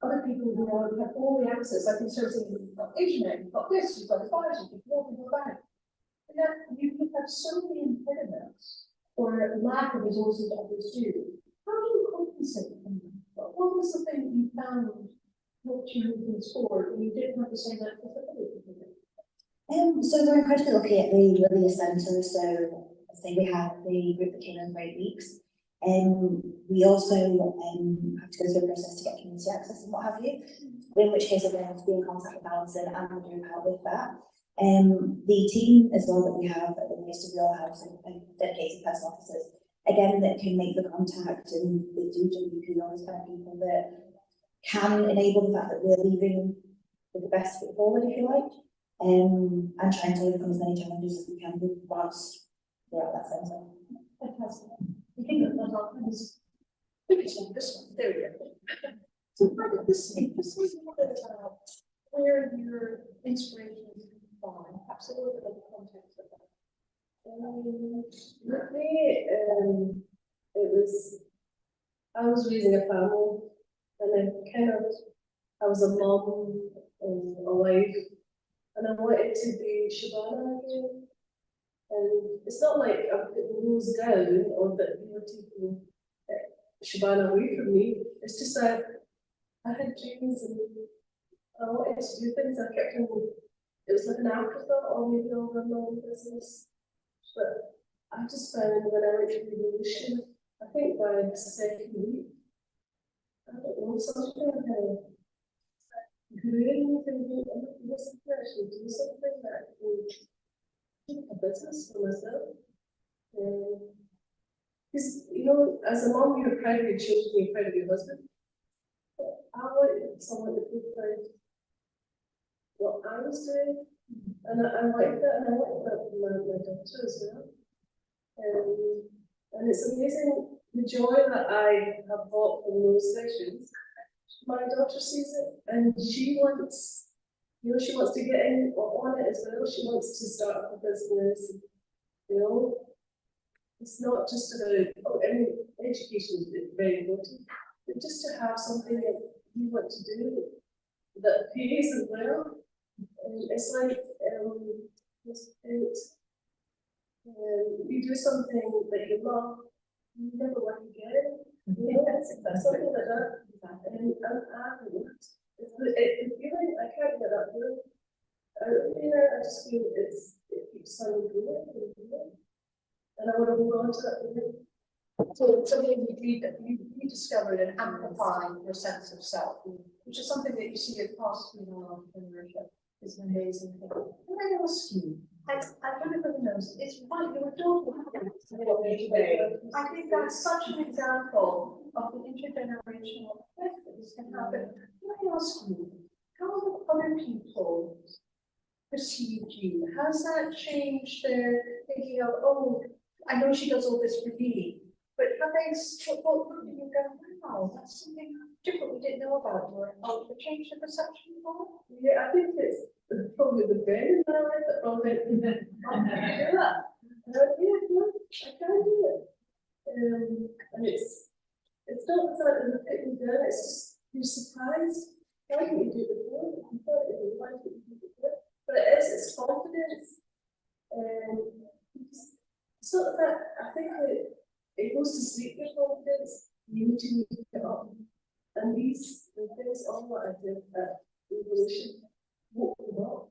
S5: other people who have all the access, like in terms of you've got internet, you've got this, you've got advisors, you've got people back. And that you have so many impediments or lack of resources that others do. How do you compensate for them? What was the thing that you found helped you move things forward and you didn't have the same accessibility?
S7: So we're incredibly lucky at the Release Centre. So I say we have the group that came in for 8 weeks. We also have to go through a process to get community access and what have you, in which case I'm going to be in contact with Alison and the group help with that. The team as well that we have at the Ministry of Your House and dedicated personal officers, again, that can make the contact and they do WP, all those kind of people that can enable the fact that we're leaving with the best foot forward, if you like, and trying to overcome as many challenges as we can whilst we're at that centre.
S5: Fantastic. You think that is this one, there we go. So how did this speak? Just a little bit about where your inspiration is from, perhaps a little bit of the context of that.
S9: With me, I was raising a family, and then I was a mom and a wife, and I wanted to be Shabana again. And it's not like I'm putting rules down or that you were taking Shabana away from me. It's just that I had dreams and I wanted to do things. I kept on, it was like an afterthought, or maybe I'll run my own business. But I just found when I went to evolution, I think by the second week, I don't know, something kind of grew and wasn't actually do something that would a business for myself. Because, you know, as a mom, you're proud of your children, you're proud of your husband. But I want someone to be proud of what I was doing. And I like that, and I like that for my daughter as well. And it's amazing the joy that I have got from those sessions. My daughter sees it, and she wants, you know, she wants to get in on it as well. She wants to start up a business. You know, it's not just about, oh, education is very important, but just to have something that you want to do that pays as well. And it's like, if you do something that you love, you never work again. You know, it's something like that. And it's the feeling, I can't get that feeling. I just feel it keeps on going and I want to hold on to that feeling.
S5: So it's something you discovered and amplifying your sense of self, which is something that you see across entrepreneurship. It's an amazing thing. Can I ask you, I don't know if everyone knows, it's right, your daughter I think that's such an example of the intergenerational effect that this can happen. Can I ask you, how have other people perceived you? Has that changed their thinking of, oh, I know she does all this for me, but have they looked at you go, wow, that's something different we didn't know about her? Oh, the change the perception of it?
S9: Yeah, I think it's probably the brain in my life that probably I can do that. I can do it. And it's not the fact that they're putting down, it's just you're surprised. Why didn't you do it before? You thought it was, why didn't you do it before? But it's confidence. It's not the fact, I think it goes to sleep with confidence. You need to wake it up. And these things are what I did at Evolution. Woke them up.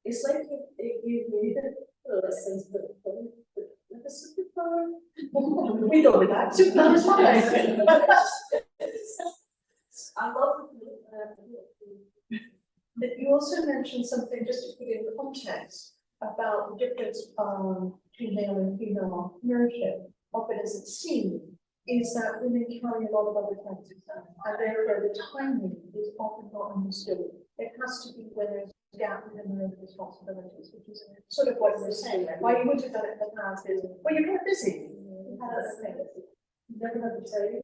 S9: It's like it gave me well, that sounds a bit funny, but like a superpower.
S5: We know that. Superpower's fine.
S9: I love
S5: But you also mentioned something, just to put in context, about the difference between male and female entrepreneurship. Often as it's seen, is that women carry a lot of other kinds of stuff, and therefore the timing is often not understood. It has to be when there's a gap in their responsibilities, which is sort of what you were saying. Why you wouldn't have done it in the past is, well, you're kind of busy. You had other things.
S9: never had the time,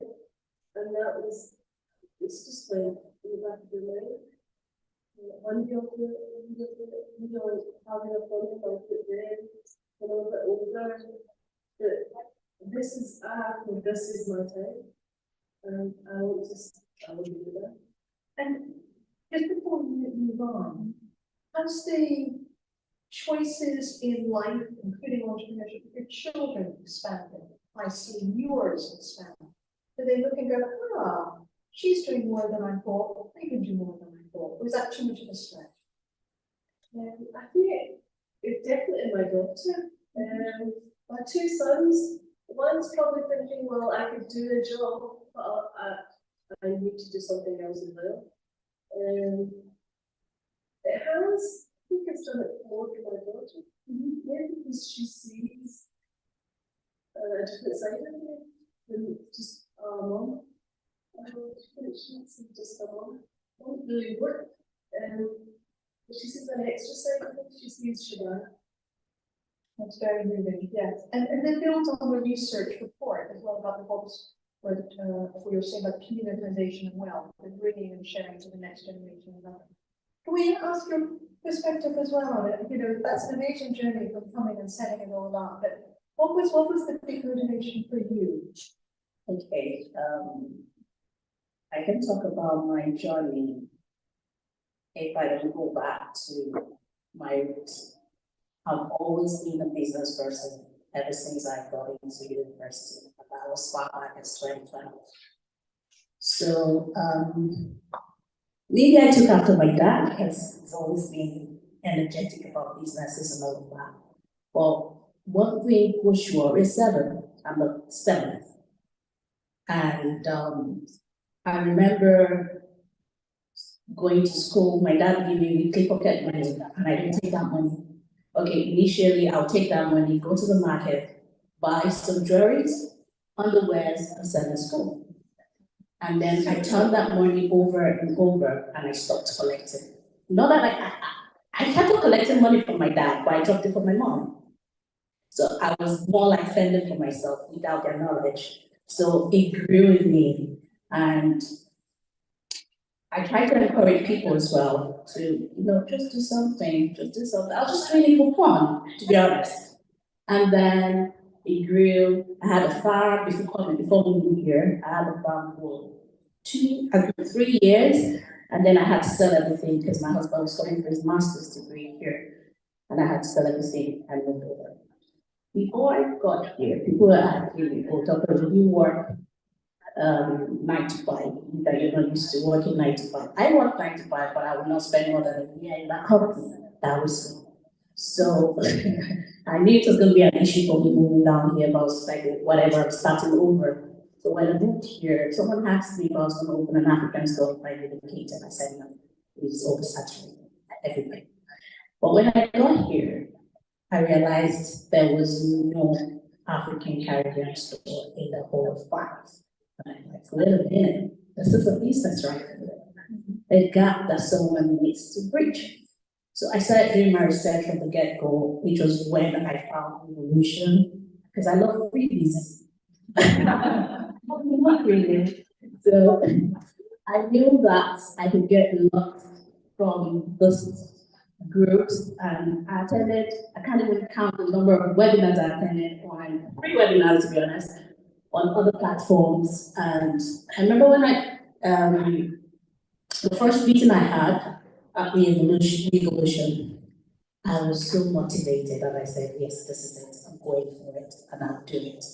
S9: and that was, it's just like in the back of your mind. One day I'll do it, you know, having a fun, I'll do it then, when I'm a bit older, but this is my time, and I will do that.
S5: And just before we move on, has the choices in life, including entrepreneurship, for your children expanded? I see yours expand. Do they look and go, ah, she's doing more than I thought, I can do more than I thought? Or is that too much of a stretch?
S9: I think it's definitely my daughter. My two sons, one's probably thinking, well, I could do a job, but I need to do something else as well. It has, I think it's done it more for my daughter. Maybe because she sees a different side of me than just a mom. She sees just a mom. Won't really work. But she sees an extra side of it. She sees Shabana.
S5: That's very moving, yes. And then builds on the research report as well about the books where we were saying about communitization of wealth, and bringing and sharing to the next generation. Can we ask your perspective as well on it? You know, that's an amazing journey from coming and setting it all up. But what was the big motivation for you?
S6: Okay, I can talk about my journey if I don't go back to my roots. I've always been a business person ever since I got into university. I was far back as 2012. So maybe I took after my dad because he's always been energetic about businesses and all of that. Well, one thing for sure is I'm the 7th. And I remember going to school, my dad gave me weekly pocket money, and I didn't take that money. okay, initially I'll take that money, go to the market, buy some jewelries, underwears, and send to school. And then I turned that money over and over, and I stopped collecting. Not that I kept on collecting money from my dad, but I dropped it from my mom. So I was more like fending for myself without their knowledge. So it grew with me, and I try to encourage people as well to, just do something, just do something. I was just doing it for fun, to be honest. And then it grew. I had a farm before we moved here. I had a farm for 3 years, and then I had to sell everything because my husband was coming for his master's degree here, and I had to sell everything and move over. Before I got here, people were asking me, "Oh, Dr. do you work 9 to 5, that you're not used to working 9 to 5. I work 9 to 5, but I will not spend more than a year in that company. That was me. So I knew it was going to be an issue for me moving down here, but I was like, whatever, I'm starting over. So when I moved here, someone asked me if I was going to open an African store if I relocated. I said, no, it's oversaturated, everything. But when I got here, I realized there was no African Caribbean store in the whole of France. And I'm like, wait a minute, this is a business right there. A gap that someone needs to bridge. So I started doing my research from the get-go, which was when I found Evolution, because I love freebies. Not really. So I knew that I could get lots from those groups, and I can't even count the number of webinars I attended on, free webinars to be honest, on other platforms. And I remember when the first meeting I had at the Evolution, I was so motivated and I said, yes, this is it, I'm going for it and I'll do it.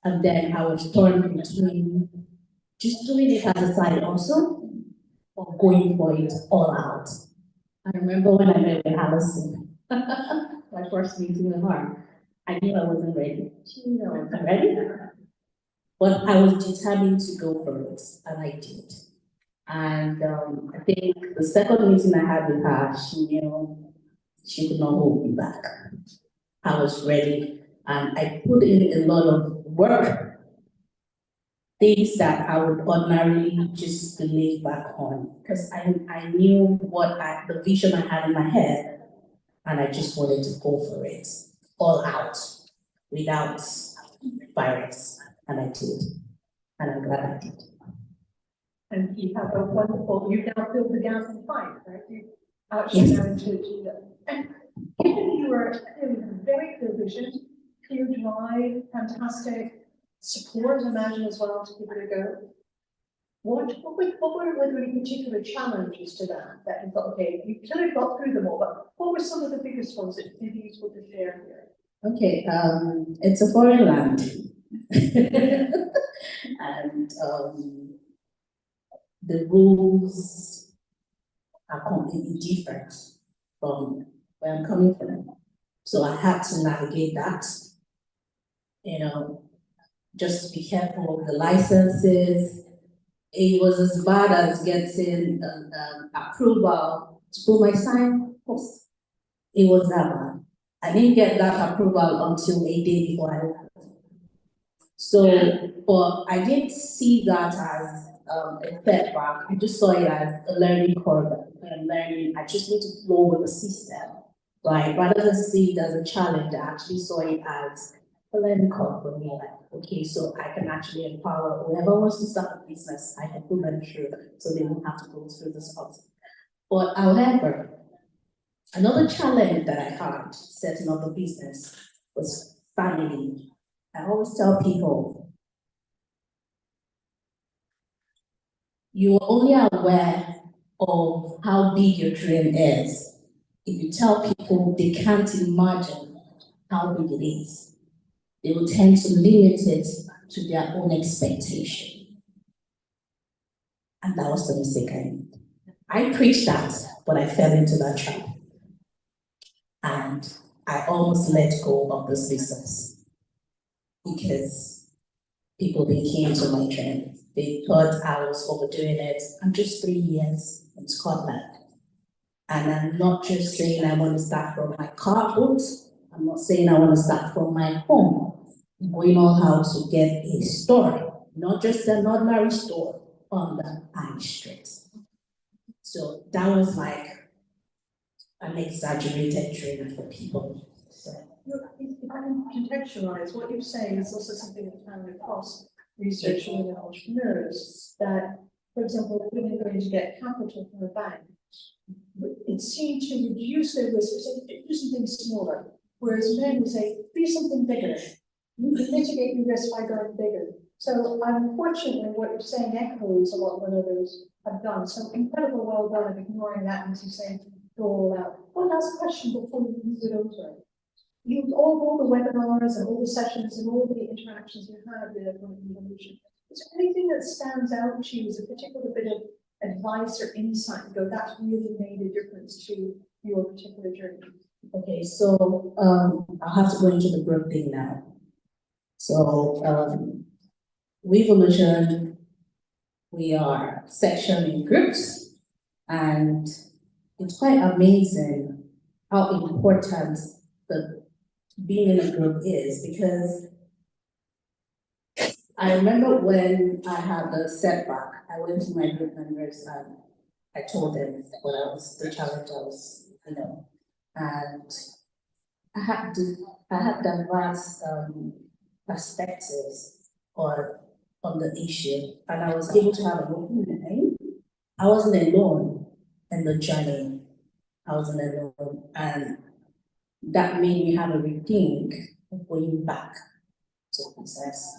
S6: And then I was torn between just doing it as a side also or going for it all out. I remember when I met with Alison, my first meeting with her, I knew I wasn't ready. She knew I wasn't ready. But I was determined to go for it, and I did. And I think the second meeting I had with her, she knew she could not hold me back. I was ready, and I put in a lot of work, things that I would ordinarily just lay back on, because I knew the vision I had in my head, and I just wanted to go for it, all out, without bias, and I did, and I'm glad I did.
S5: And you have a wonderful, you've now filled the gap in 5, right? You actually
S6: Yes.
S5: now into and given you were clearly very clear vision, clear drive, fantastic support, I imagine as well to give it a go. What were any particular challenges to that you thought, okay, you clearly got through them all, but what were some of the biggest ones that you'd be useful to share here?
S6: Okay, it's a foreign land. And the rules are completely different from where I'm coming from. So I had to navigate that, just be careful of the licenses. It was as bad as getting approval to put my sign post. It was that bad. I didn't get that approval until a day before I left. So, but I didn't see that as a setback. I just saw it as a learning curve. I just need to flow with the system, right? Rather than see it as a challenge, I actually saw it as a learning curve for me. Like, okay, so I can actually empower whoever wants to start a business. I can put them through, so they won't have to go through this process. But however, another challenge that I had setting up a business was family. I always tell people, you are only aware of how big your dream is if you tell people they can't imagine how big it is. They will tend to limit it to their own expectation. And that was the mistake I made. I preached that, but I fell into that trap. And I almost let go of this business because people became to my trend. They thought I was overdoing it. I'm just 3 years in Scotland. And I'm not just saying I want to start from my carport. I'm not saying I want to start from my home. We know how to get a store, not just an ordinary store on the high street. So that was like an exaggerated training for people. So.
S5: If I can contextualize, what you're saying is also something that's found across research and entrepreneurs, that, for example, if women are going to get capital from a bank, it seemed to reduce their risk, do something smaller, whereas men would say, do something bigger. You can mitigate your risk by going bigger. So unfortunately, what you're saying echoes a lot of what others have done. So incredibly well done of ignoring that and to say, go all out. One last question before we move it over. You all the webinars and all the sessions and all the interactions you had with Evolution. Is there anything that stands out to you as a particular bit of advice or insight? You go, that's really made a difference to your particular journey.
S6: Okay, so I'll have to go into the group thing now. So with Evolution, we are sectioned in groups, and it's quite amazing how important the being in a group is, because I remember when I had the setback, I went to my group members and I told them what the challenge I was, and I had diverse perspectives on the issue, and I was able to have an open mind. I wasn't alone in the journey. I wasn't alone, and that made me have a rethink of going back to the process,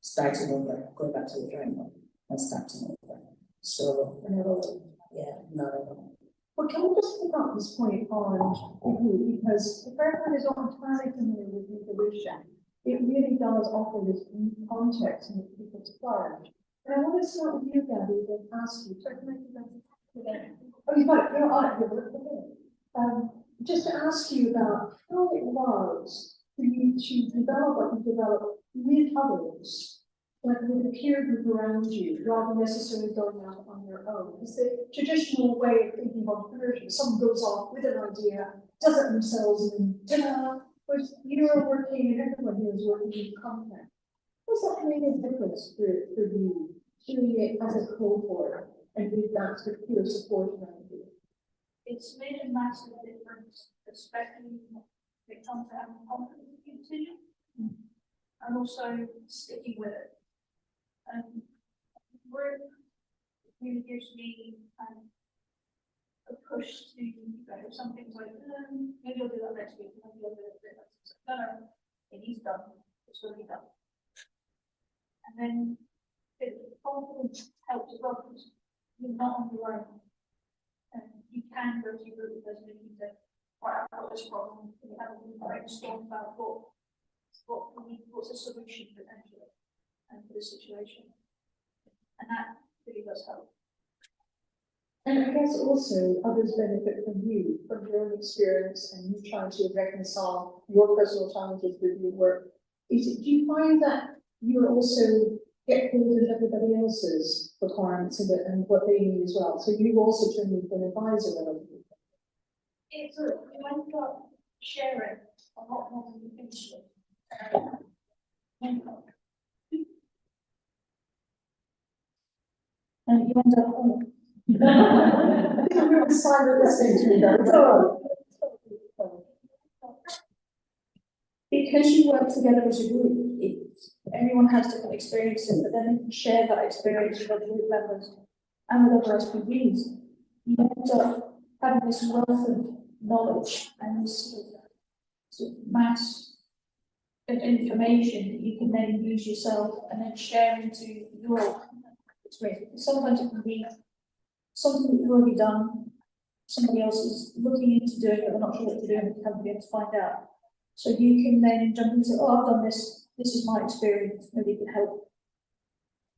S6: starting over, going back to the drawing board and starting over. So, another one.
S5: Well, can we just pick up this point on you, because if everyone is not entirely familiar with Evolution, it really does offer this context in which people flourish. And I want to start with you, Gabby, and ask you, sorry, can I do that? Oh, you've got it, you're on it, okay. Just to ask you about how it was for you to develop what you developed with others, like with a peer group around you, rather than necessarily going out on your own. Because the traditional way of thinking of entrepreneurship, someone goes off with an idea, does it themselves, and then ta-da! Whereas you're working, and everyone here is working in content. What's that made a difference for you, doing it as a cohort and with that sort of peer support around you?
S8: It's made a massive difference, especially when it comes to having confidence in your decision and also sticking with it. Work really gives me a push to some things like, maybe I'll do that next week, maybe I'll do it next week. No, it is done, it's going to be done. And then confidence helps as well because you're not on your own. And you can go to your group, there's no need to, right, I've got this problem, you have a brainstorm about what's a solution potentially for the situation. And that really does help.
S5: And I guess also others benefit from you, from your own experience, and you trying to reconcile your personal challenges with your work. Do you find that you also get pulled into everybody else's requirements and what they need as well? So you also turn into an advisor of other people.
S8: It's you end up sharing a lot more than you think you and you end up home.
S5: You're silent listening to me, that's all right.
S8: Because you work together as a group, everyone has different experiences, but then you can share that experience with other group members and with other SPVs. You end up having this wealth of knowledge and this sort of mass of information that you can then use yourself and then share into your experience. Sometimes it can be something that you've already done, somebody else is looking into doing it, they're not sure what to do, and come together to find out. So you can then jump in and say, oh, I've done this, this is my experience, maybe it can help,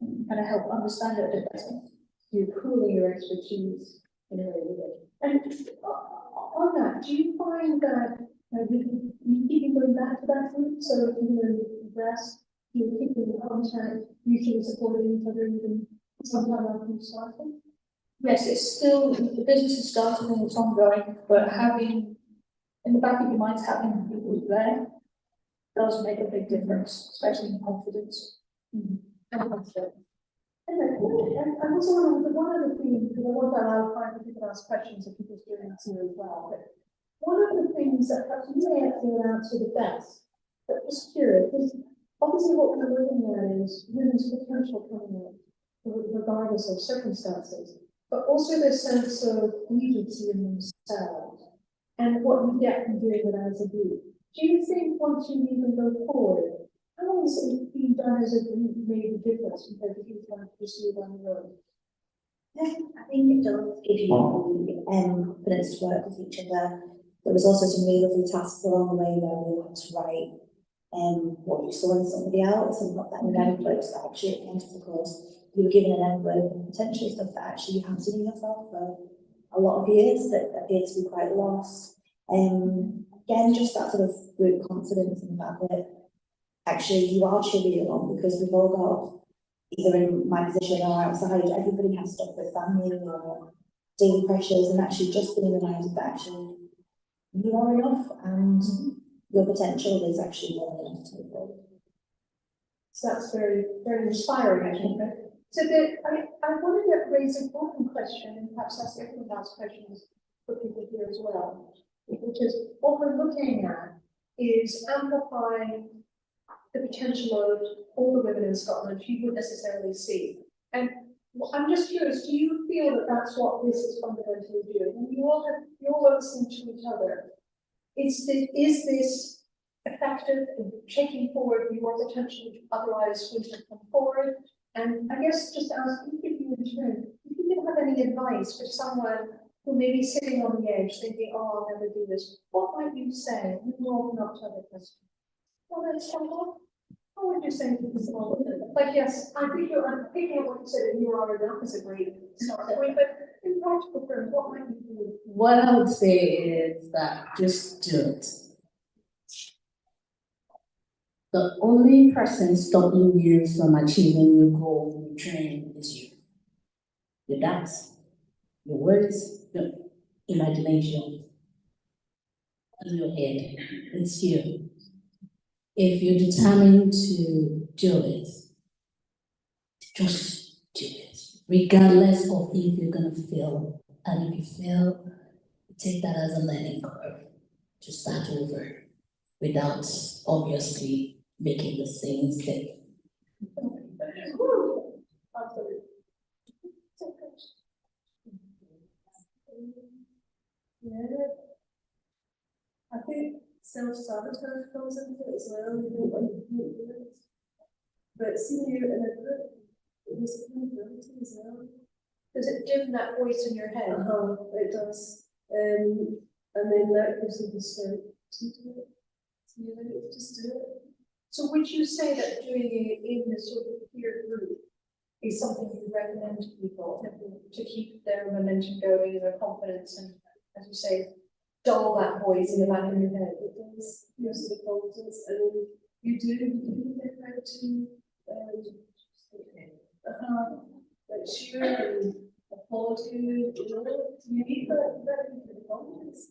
S8: kind of help understand it a bit better.
S5: You're pooling your expertise in a way with it. And on that, do you find that you keep going back to that group? So if you're impressed, you're keeping in contact, mutually supporting each other, even sometime after you started?
S8: yes, it's still, the business is starting and it's ongoing, but having, in the back of your mind, having people there does make a big difference, especially in confidence.
S5: And also one other thing, because I want to allow time for people to ask questions if people's doing this here as well, but one of the things that perhaps you may actually answer the best, but just curious, is obviously what we're looking at is women's potential coming out, regardless of circumstances, but also this sense of agency in themselves and what you get from doing it as a group. Do you think once you even go forward, how has it being done as a group made a difference compared to you trying to pursue it on your own?
S7: I think it does give you the confidence to work with each other. There was also some really lovely tasks along the way where we had to write what you saw in somebody else and put that in envelopes that actually at the end of the course you were given an envelope and potentially stuff that actually you haven't seen yourself for a lot of years that appear to be quite lost. Again, just that sort of group confidence in the fact that actually you are cheering on, because we've all got, either in my position or outside, everybody has stuff with family or daily pressures, and actually just being reminded that actually you are enough and your potential is actually more than enough to move forward.
S5: So that's very, very inspiring, I think. So I wanted to raise an important question, and perhaps ask everyone else questions for people here as well, which is what we're looking at is amplifying the potential of all the women in Scotland you would necessarily see. And I'm just curious, do you feel that that's what this is fundamentally doing? And you're all listening to each other. Is this effective in taking forward your potential which otherwise wouldn't have come forward? And I guess just ask each of you in turn, if you didn't have any advice for someone who may be sitting on the edge thinking, oh, I'll never do this, what might you say? You can open up to other questions. Well, then, what would you say to people? Like, yes, I'm picking up what you said, and you are enough is a great start point, but in practical terms, what might you do?
S6: What I would say is that just do it. The only person stopping you from achieving your goal, your dream, is you. Your doubts, your words, your imagination in your head. It's you. If you're determined to do it, just do it, regardless of if you're gonna fail. And if you fail, take that as a learning curve to start over without obviously making the same mistake.
S9: Yeah, I think self-sabotage comes into it as well. You don't want to do it. But seeing you in a group, it was accountability as well.
S5: Does it dim that voice in your head?
S9: It does. And then that gives you the strength to do it. So you really just do it.
S5: So would you say that doing it in this sort of peer group is something you recommend to people to keep their momentum going and their confidence and, as you say, dull that voice in the back of your head?
S9: It does. You also the confidence, and you do get how to like cheer and applaud you. You need that confidence.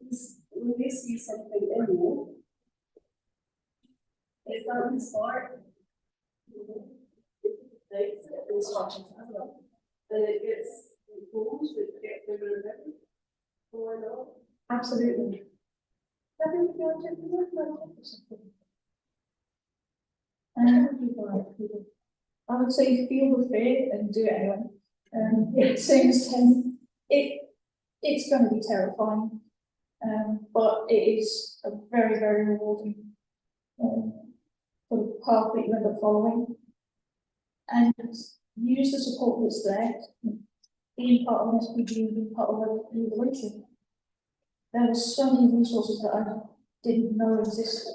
S9: Because when they see something in you, if that inspired, it starts to happen. And it gets improved, it gets bigger and better. Why not?
S5: Absolutely.
S8: I would say feel the fear and do it anyway. Same as Tim. It's going to be terrifying, but it is a very, very rewarding sort of path that you end up following. And use the support that's there. Being part of an SPG and being part of a revolution. There were so many resources that I didn't know existed.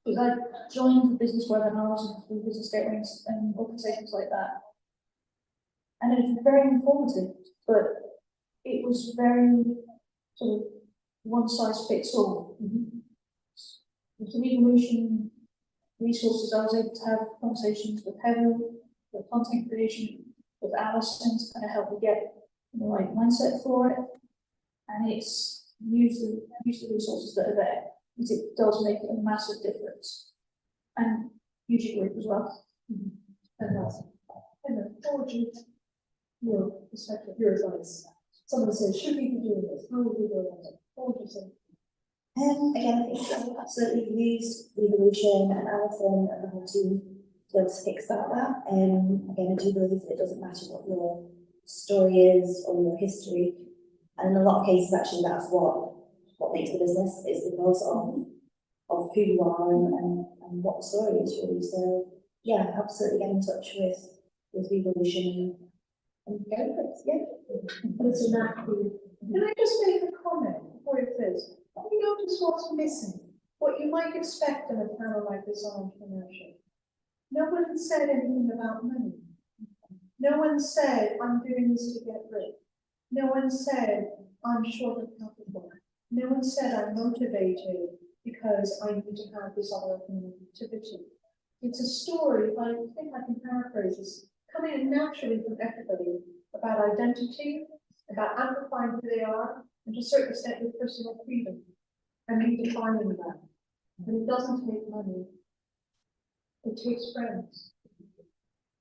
S8: Because I joined the business webinars and business gateways and organizations like that. And it was very informative, but it was very sort of one size fits all. With the revolution resources, I was able to have conversations with Heather, with content creation, with Alison, to kind of help me get the right mindset for it, and it's use the resources that are there, because it does make a massive difference. And use your group as well.
S5: And that's, and what would you, your perspective, your advice? Someone says, should we be doing this? How would we go about it? What would you say?
S7: Again, I think I absolutely use Evolution and Alison and the whole team to fix that. Again, I do believe that it doesn't matter what your story is or your history. And in a lot of cases, actually, that's what makes the business is because of who you are and what the story is really. So yeah, absolutely get in touch with Evolution and go for it. Yeah.
S5: It's a natural. Can I just make a comment before it says, have you noticed what's missing? What you might expect in a panel like this on entrepreneurship. No one said anything about money. No one said, I'm doing this to get rich. No one said, I'm short of capital. No one said, I'm motivated because I need to have this other activity. It's a story, I think I can paraphrase this, coming in naturally from everybody about identity, about amplifying who they are, and to a certain extent with personal freedom, and redefining that. And it doesn't take money. It takes friends.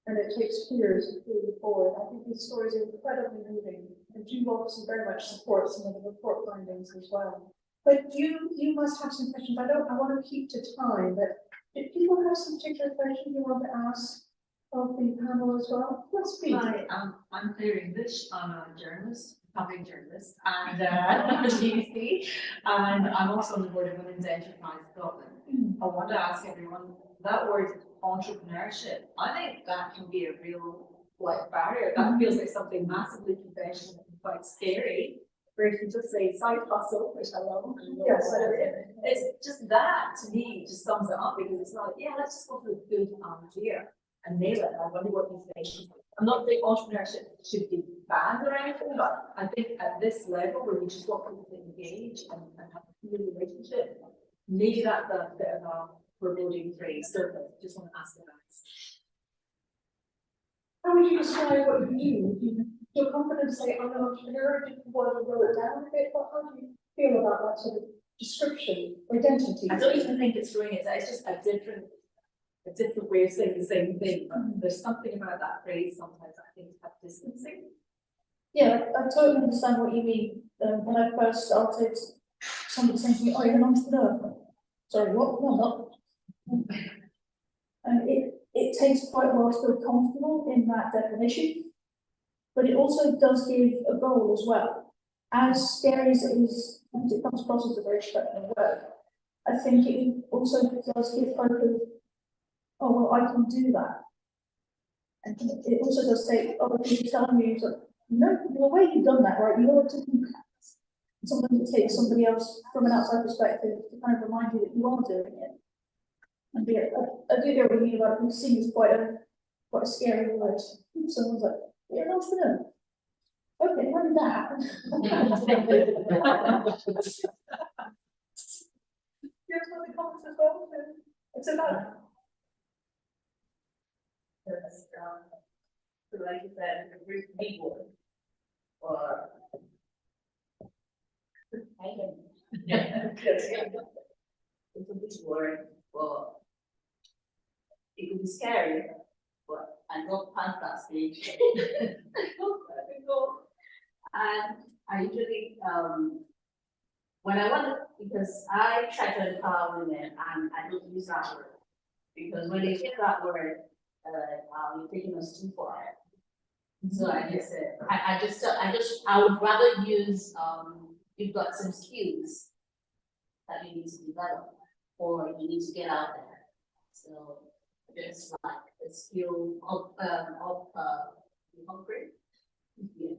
S5: And it takes peers to move it forward. I think these stories are incredibly moving, and do obviously very much support some of the report findings as well. But you must have some questions. I want to keep to time, but did people have some particular questions you want to ask of the panel as well? Yes, please.
S10: Hi, I'm clear English. I'm a journalist, public journalist, and I'm a BBC, and I'm also on the board of Women's Enterprise Scotland. I want to ask everyone, that word entrepreneurship, I think that can be a real barrier. That feels like something massively conventional and quite scary. Where if you just say side hustle, which I love,
S5: Yes,
S10: it's just that to me just sums it up, because it's not, yeah, let's just go for the good idea and nail it. I wonder what you think. I'm not saying entrepreneurship should be banned or anything, but I think at this level where we just want people to engage and have a real relationship, maybe that's a bit of a foreboding phrase. So I just want to ask the guys.
S5: How would you describe what you do? Do you feel confident to say, I'm an entrepreneur? Do you want to roll it down a bit? How do you feel about that sort of description, identity?
S10: I don't even think it's throwing it. It's just a different way of saying the same thing. But there's something about that phrase sometimes I think is quite distancing.
S8: Yeah, I totally understand what you mean. When I first started, somebody saying to me, "Oh, you're an entrepreneur." Sorry, what? No, I'm not. And it takes quite a while to feel comfortable in that definition, but it also does give a goal as well. As scary as it is, and it comes across as a very threatening word, I think it also does give hope of, oh, well, I can do that. And it also does take other people telling you, that, no, the way you've done that, right, you want to do that. Sometimes it takes somebody else from an outside perspective to kind of remind you that you are doing it. And yeah, I do get what you mean about it. Seen as quite a scary word. Someone's like, "You're an entrepreneur." Okay, how did that happen?
S5: Here's one of the comments as well. It's about.
S10: Yes, so like you said, it's a group of people, or it's a big word, but it could be scary, but I got past that stage. And I usually, when I want to, because I try to empower women, and I don't use that word, because when they hear that word, you're taking us too far. So I just said, I would rather use, you've got some skills that you need to develop, or you need to get out there. So just like a skill of hungry. Yeah.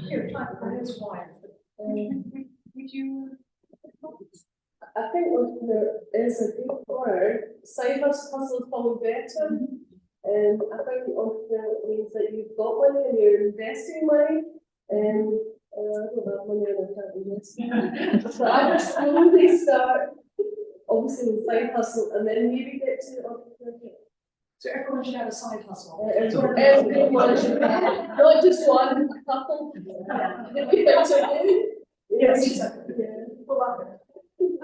S5: Here, time is why. Would you?
S9: I think entrepreneur is a good word. Side hustle is probably better. And I think entrepreneur means that you've got money and you're investing money. And I don't have money and I can't invest. So I would slowly start, obviously with side hustle, and then maybe get to entrepreneurship.
S5: So everyone should have a side hustle.
S9: Everyone should have, not just one couple. That's okay.
S5: Yes, exactly. Yeah. Well, love it.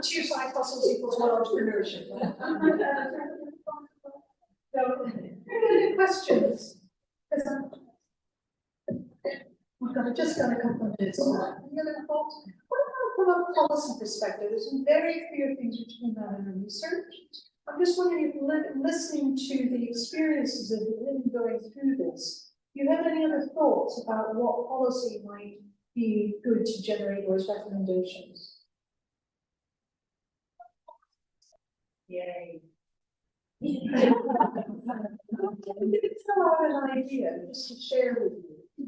S5: 2 side hustles equals 1 entrepreneurship. So, any questions? I've just got a couple of minutes. Any other thoughts? What about from a policy perspective? There's some very clear things which came out in the research. I'm just wondering if listening to the experiences of the women going through this, do you have any other thoughts about what policy might be good to generate those recommendations?
S3: Yay.
S5: I have an idea just to share with you.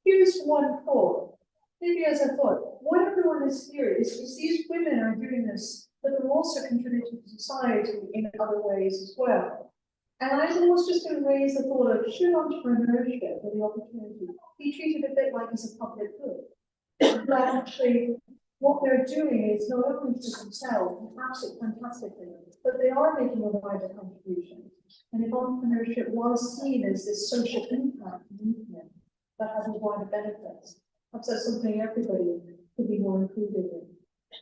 S5: Here's one thought. Maybe as a thought, what everyone is here is these women are doing this, but they're also contributing to society in other ways as well. And I was just going to raise the thought of should entrepreneurship or the opportunity be treated a bit like as a public good? But actually, what they're doing is not only for themselves, absolutely fantastically, but they are making a wider contribution. And if entrepreneurship was seen as this social impact movement that has a wider benefits, perhaps that's something everybody could be more included in.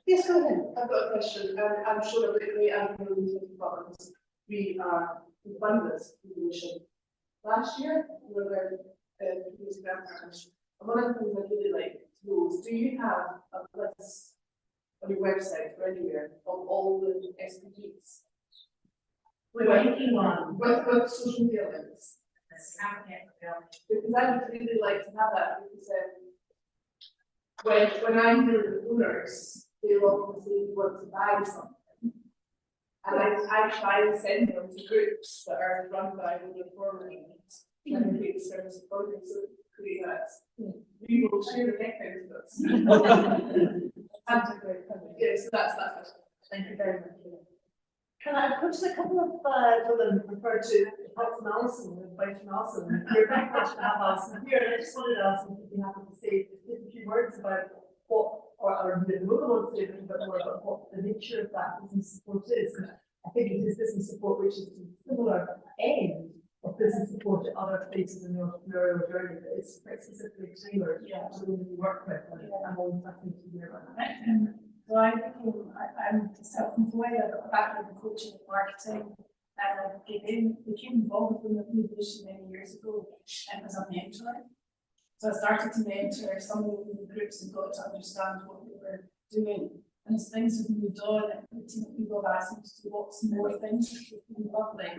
S5: Yes, go ahead.
S9: I've got a question, and I'm sure that we are going to problems. We are funders for last year, we were using grandparents. And one of the things I really like to know is, do you have a list on your website or anywhere of all the SDGs?
S1: We're making one.
S9: With social media links. Because I would really like to have that, because when I'm hearing the owners, they obviously want to buy something. And I try and send them to groups that are run by women formerly and create service supporting, so create that. We will share the heck out of us. Yes, that's that.
S3: Thank you very much. Can I put just a couple of women referred to Alex and Alison, advice from Alison. You're very much to have Alison here, and I just wanted Alison to be happy to say just a few words about what, or the woman wants to say a little bit more about what the nature of that business support is. And I think it is business support which is a similar end of business support to other places in the entrepreneurial journey, but it's quite specifically tailored to the women you work with. And I'm always happy to hear about that.
S11: So I'm self-employed, I've got a background in coaching and marketing, and I became involved with the Evolution many years ago as a mentor. So I started to mentor some of the groups and got to understand what they were doing. And as things have moved on, the team of people have asked me to do lots more things, which has been lovely.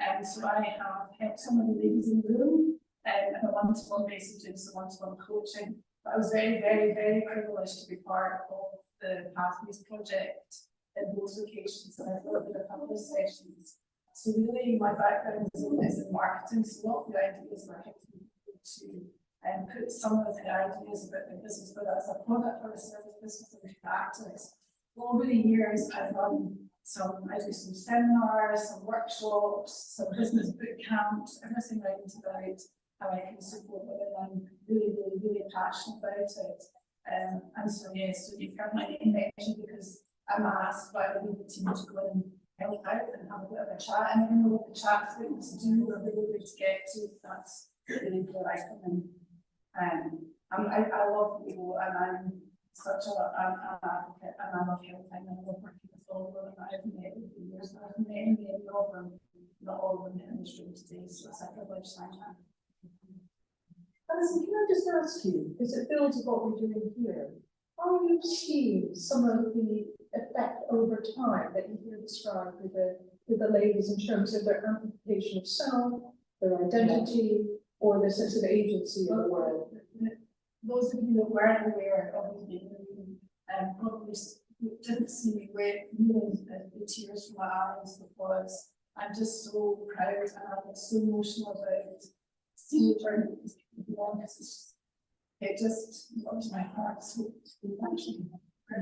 S11: And so I have helped some of the ladies in the room on a one-to-one basis, doing some one-to-one coaching. But I was very, very, very privileged to be part of the Pathways project in both locations, and I've delivered a couple of sessions. So really my background is in marketing, so a lot of the ideas were helping people to put some of the ideas about their business, whether it's a product or a service business, into practice. Well, over the years I do some seminars, some workshops, some business boot camps, everything right about how I can support women. I'm really, really, really passionate about it. And so, yes, so you've heard my name mentioned because I'm asked by the legal team to go and help out and have a bit of a chat. And I don't know what the chat's going to do or really good to get to. That's really where I come in. I love people, and I'm such an advocate, and I love helping, and I love working with all of them. I've met over the years, and I've met many of them, not all of them in this room today, so it's a privilege. Thank you.
S5: Alison, can I just ask you, because it builds on what we're doing here, how you see some of the effect over time that you hear described with the ladies in terms of their amplification of self, their identity, or their sense of agency in the world?
S11: Those of you that weren't aware of me probably didn't see me moving the tears from my eyes, because I'm just so proud and I'm so emotional about seeing the journey of these people on, because it just warms my heart. So thank you.
S5: I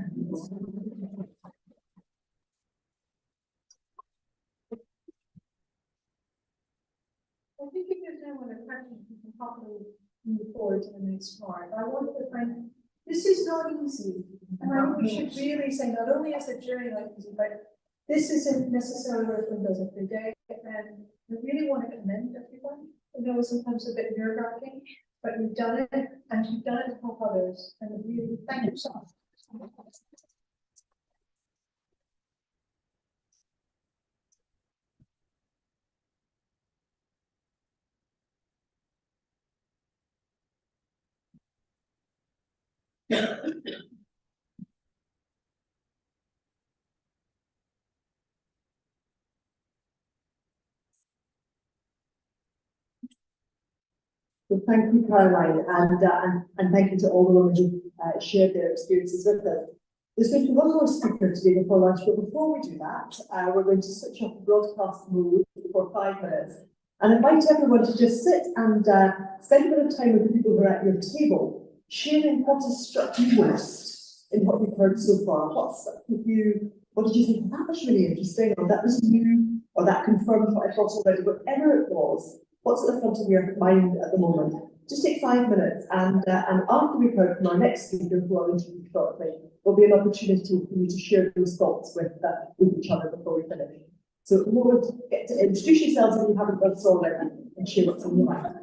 S5: think if there's no other questions, we can probably move forward to the next part. I want to thank, this is not easy. And I think we should really say, not only is a journey like easy, but this isn't necessarily what one does every day. And I really want to sometimes a bit nerve-wracking, but you've done it, and you've done it to help others, and really, thank you so much.
S3: Well, thank you, Caroline, and thank you to all the women who shared their experiences with us. There's going to be one more speaker today before lunch, but before we do that, we're going to switch off the broadcast mode for 5 minutes and invite everyone to just sit and spend a bit of time with the people who are at your table, sharing what has struck you most in what we've heard so far. What stuck with you? What did you think? That was really interesting, or that was new, or that confirmed what I thought already, whatever it was. What's at the front of your mind at the moment? Just take 5 minutes, and after we've heard from our next speaker, who I'll introduce shortly, there'll be an opportunity for you to share those thoughts with each other before we finish. So at the moment, get to introduce yourselves if you haven't done so already, and share what's on your mind.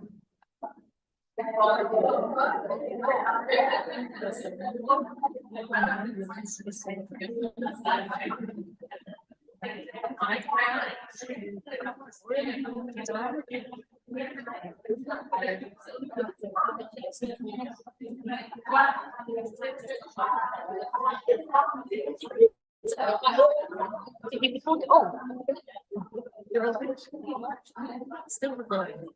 S12: Still recording.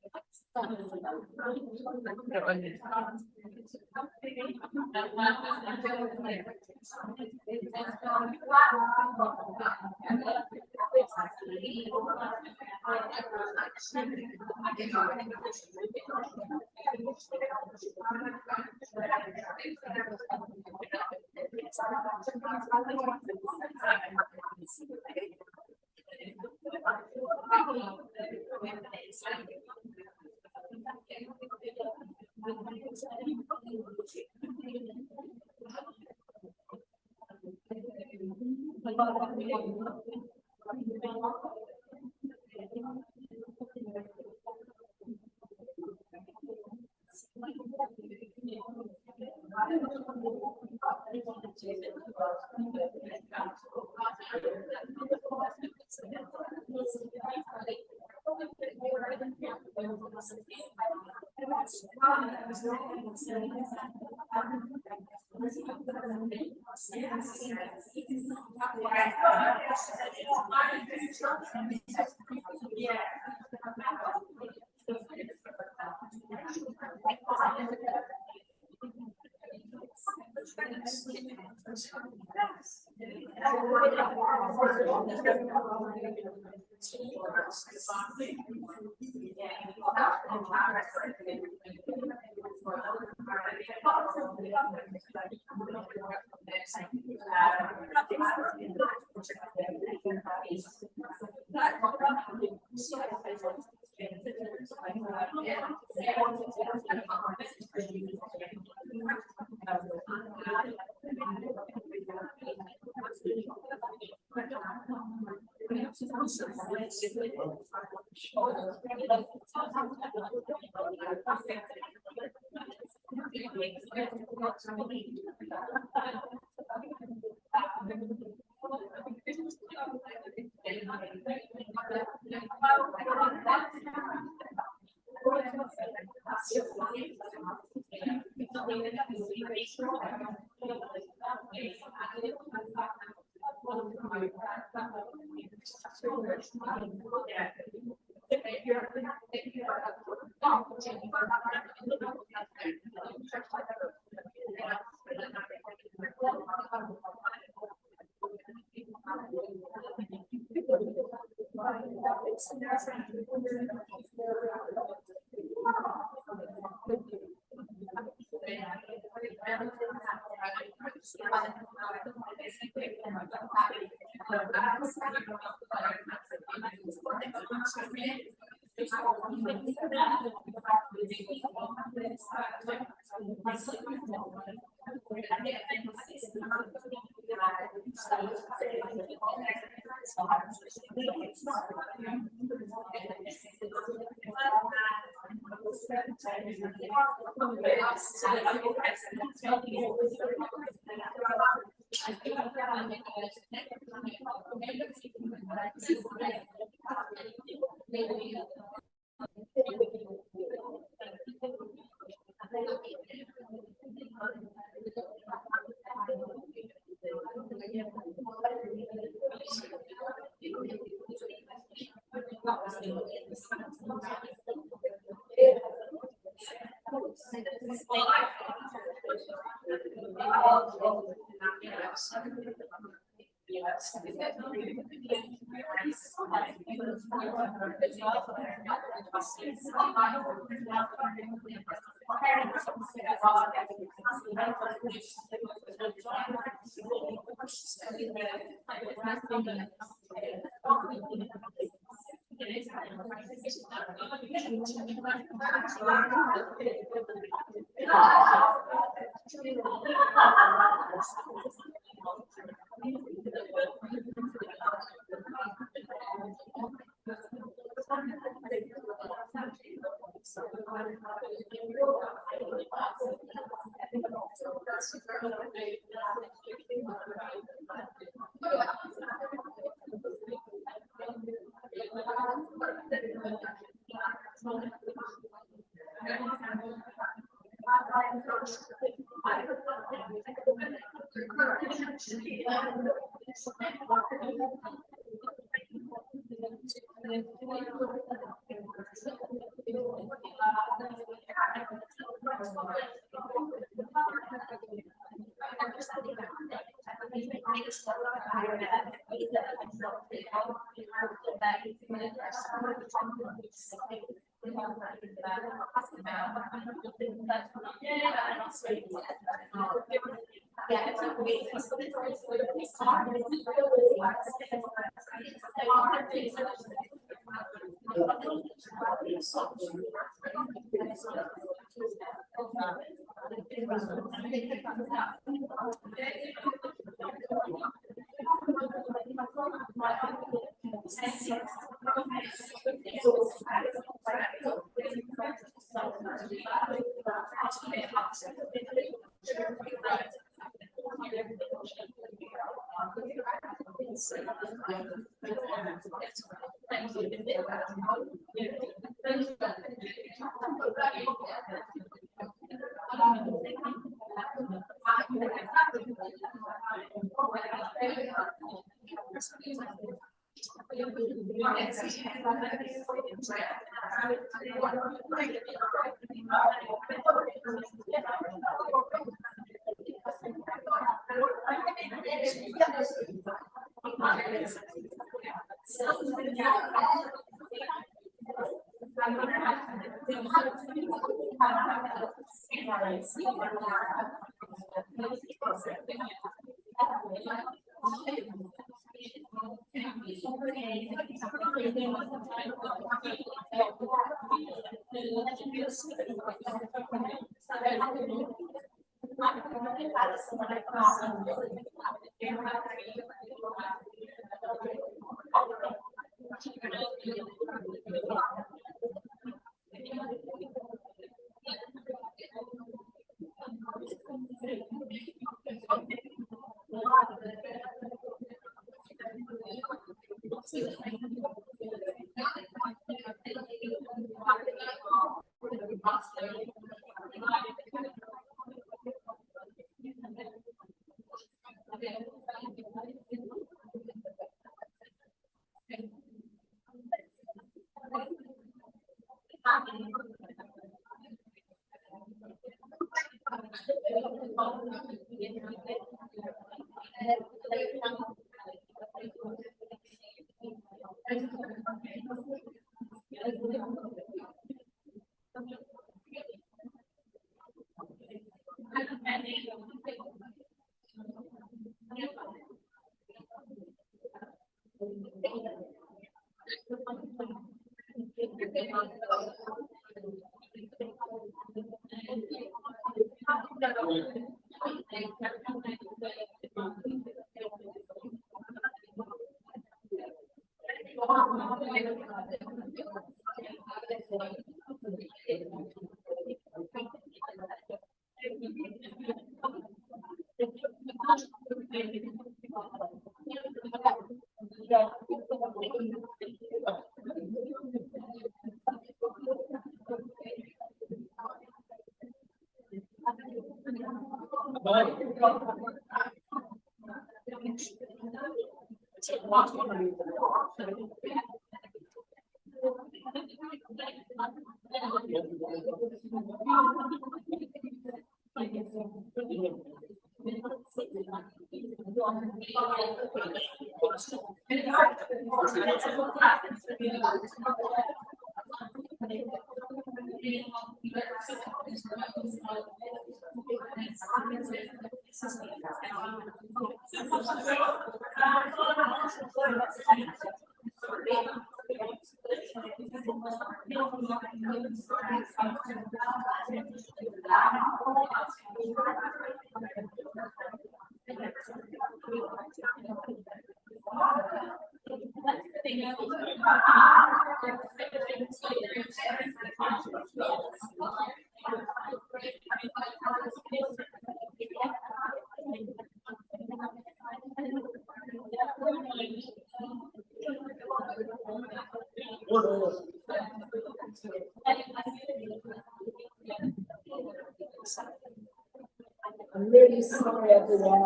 S9: I'm really sorry, everyone.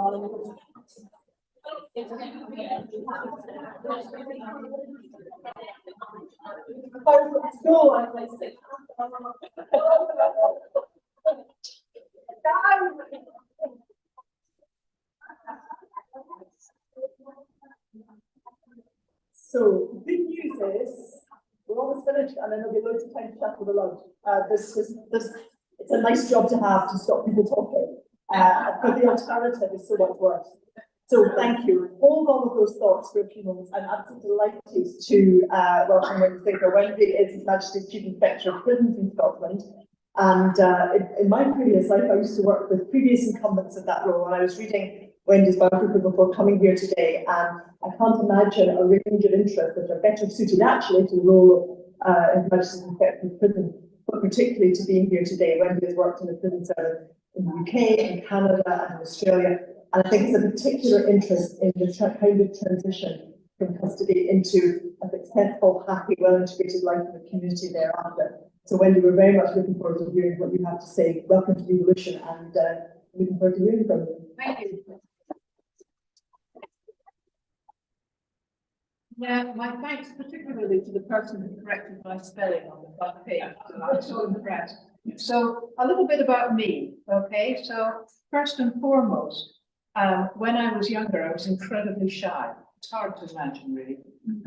S9: Go, I say.
S3: So, the good news is, we're almost finished, and then there'll be loads of time to chat with the lunch. It's a nice job to have to stop people talking, but the alternative is so much worse. So thank you. Hold all of those thoughts for a few moments. I'm absolutely delighted to welcome Wendy Baker. Wendy is His Majesty's Chief Inspector of Prisons in Scotland. And in my previous life, I used to work with previous incumbents of that role, and I was reading Wendy's biography before coming here today, and I can't imagine a range of interests that are better suited actually to the role of His Majesty's Inspector of Prisons, but particularly to being here today. Wendy has worked in the prison service in the UK, in Canada, and in Australia. And I think it's a particular interest in the kind of transition from custody into a successful, happy, well-integrated life in the community thereafter. So Wendy, we're very much looking forward to hearing what you have to say. Welcome to Evolution, and looking forward to hearing from you.
S11: Thank you. Yeah, my thanks particularly to the person who corrected my spelling on the front page. I'm so impressed. So a little bit about me, okay? So first and foremost, when I was younger, I was incredibly shy. It's hard to imagine, really.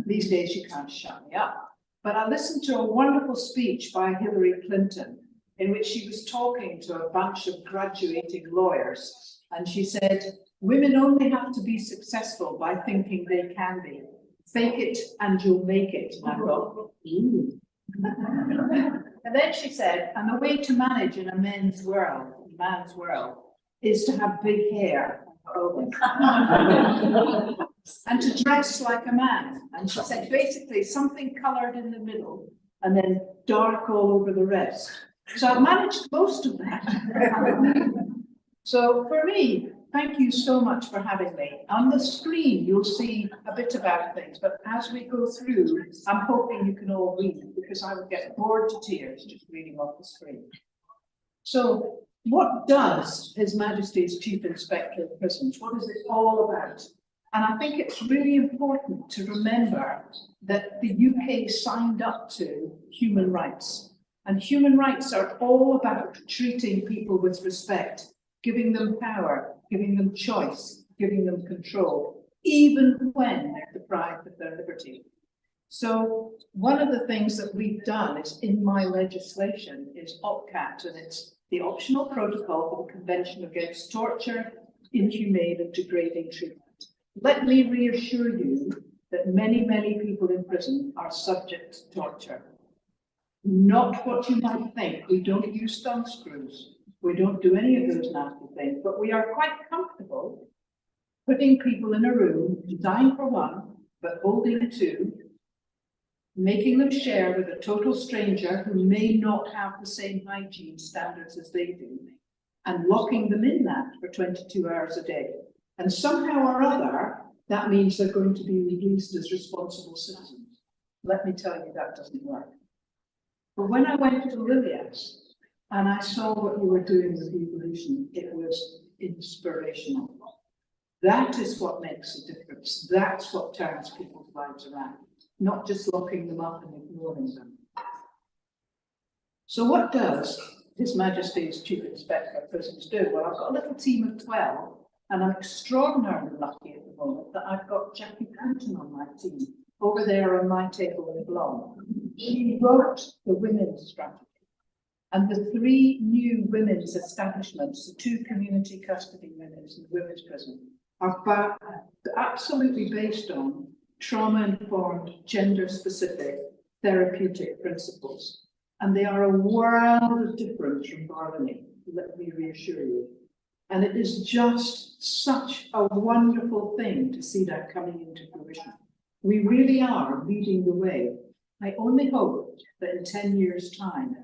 S11: These days, you can't shut me up. But I listened to a wonderful speech by Hillary Clinton, in which she was talking to a bunch of graduating lawyers. And she said, women only have to be successful by thinking they can be. Fake it and you'll make it. And I thought, ooh. And then she said, and the way to manage in a man's world, is to have big hair. And to dress like a man. And she said basically something coloured in the middle and then dark all over the rest. So I've managed most of that. So for me, thank you so much for having me. On the screen, you'll see a bit about things, but as we go through, I'm hoping you can all read, because I would get bored to tears just reading off the screen. So what does His Majesty's Chief Inspector of Prisons, what is it all about? And I think it's really important to remember that the UK signed up to human rights. And human rights are all about treating people with respect, giving them power, giving them choice, giving them control, even when they're deprived of their liberty. So one of the things that we've done is in my legislation is OPCAT, and it's the optional protocol for the Convention Against Torture, Inhumane and Degrading Treatment. Let me reassure you that many, many people in prison are subject to torture. Not what you might think. We don't use thumb screws. We don't do any of those nasty things, but we are quite comfortable putting people in a room designed for one, but holding two, making them share with a total stranger who may not have the same hygiene standards as they do, and locking them in that for 22 hours a day. And somehow or other, that means they're going to be released as responsible citizens. Let me tell you, that doesn't work. But when I went to Lilias and I saw what you were doing with Evolution, it was
S12: inspirational. That is what makes a difference. That's what turns people's lives around, not just locking them up and ignoring them. So what does His Majesty's Chief Inspector of Prisons do? Well, I've got a little team of 12, and I'm extraordinarily lucky at the moment that I've got Jackie Clinton on my team, over there on my table in Blonde. She wrote the women's strategy. And the 3 new women's establishments, the 2 community custody units in the women's prison, are absolutely based on trauma-informed, gender-specific therapeutic principles. And they are a world of difference from Barony, let me reassure you. And it is just such a wonderful thing to see that coming into fruition. We really are leading the way. I only hope that in 10 years' time,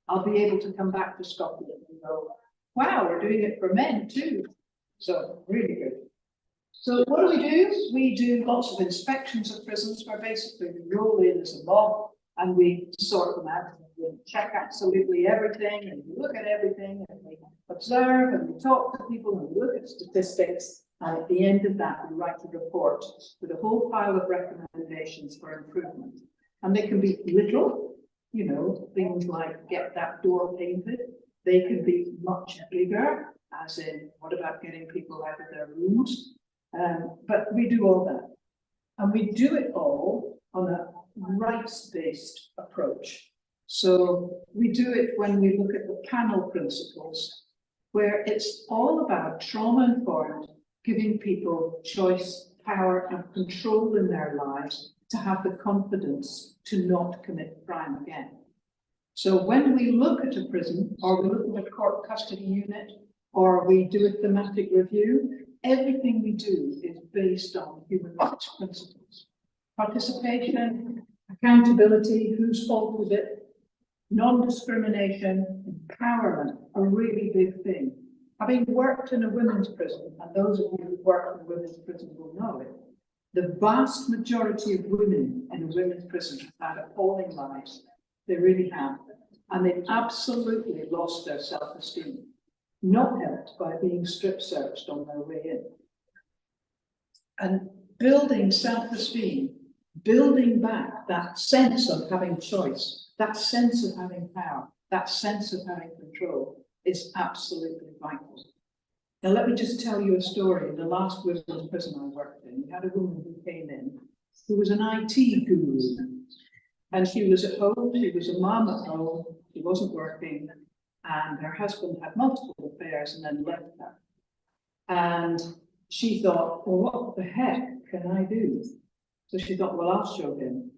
S12: I'll be able to come back to Scotland and go, wow, we're doing it for men too. So really good. So what do? We do lots of inspections of prisons where basically we roll in as a mob and we sort them out. We check absolutely everything and we look at everything and we observe and we talk to people and we look at statistics. And at the end of that, we write a report with a whole pile of recommendations for improvement. And they can be little, you know, things like get that door painted. They could be much bigger, as in, what about getting people out of their rooms? But we do all that. And we do it all on a rights-based approach. So we do it when we look at the panel principles, where it's all about trauma-informed, giving people choice, power, and control in their lives to have the confidence to not commit crime again. So when we look at a prison, or we look at a court custody unit, or we do a thematic review, everything we do is based on human rights principles. Participation, accountability, whose fault is it, non-discrimination, empowerment, a really big thing. Having worked in a women's prison, and those of you who work in a women's prison will know it, the vast majority of women in a women's prison have had appalling lives. They really have. And they've absolutely lost their self-esteem, not helped by being strip searched on their way in. And building self-esteem, building back that sense of having choice, that sense of having power, that sense of having control is absolutely vital. Now, let me just tell you a story. In the last women's prison I worked in, we had a woman who came in who was an IT guru. And she was at home, she was a mum at home, she wasn't working, and her husband had multiple affairs and then left her. And she thought, well, what the heck can I do? So she thought, well, I'll show him.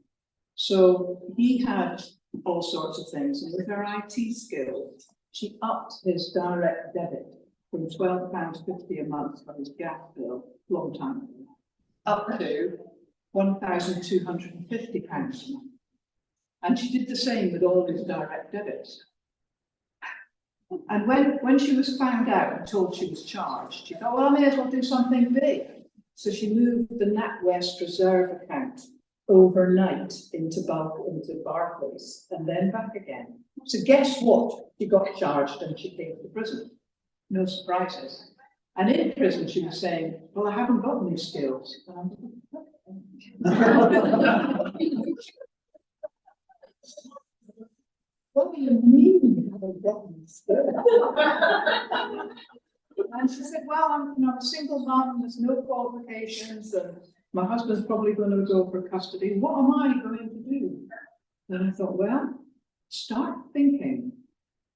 S12: So he had all sorts of things, and with her IT skills, she upped his direct debit from £12.50 a month for his gas bill, long time ago, up to £1,250 a month. And she did the same with all his direct debits. And when she was found out and told she was charged, she thought, well, I may as well do something big. So she moved the NatWest reserve account overnight into Barclays and then back again. So guess what? She got charged and she came to prison. No surprises. And in prison, she was saying, well, I haven't got any skills. What do you mean you haven't got any skills? And she said, well, I'm a single mom, there's no qualifications, and my husband's probably going to go for custody. What am I going to do? And I thought, well, start thinking.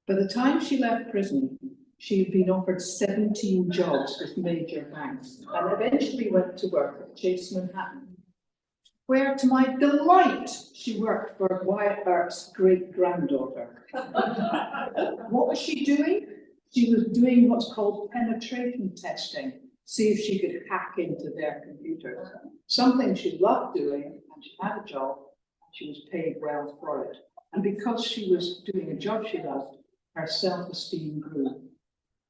S12: By the time she left prison, she had been offered 17 jobs with major banks and eventually went to work at Chase Manhattan, where, to my delight, she worked for Wyatt Earp's great-granddaughter. What was she doing? She was doing what's called penetration testing, see if she could hack into their computers. Something she loved doing, and she had a job, and she was paid well for it. And because she was doing a job she loved, her self-esteem grew.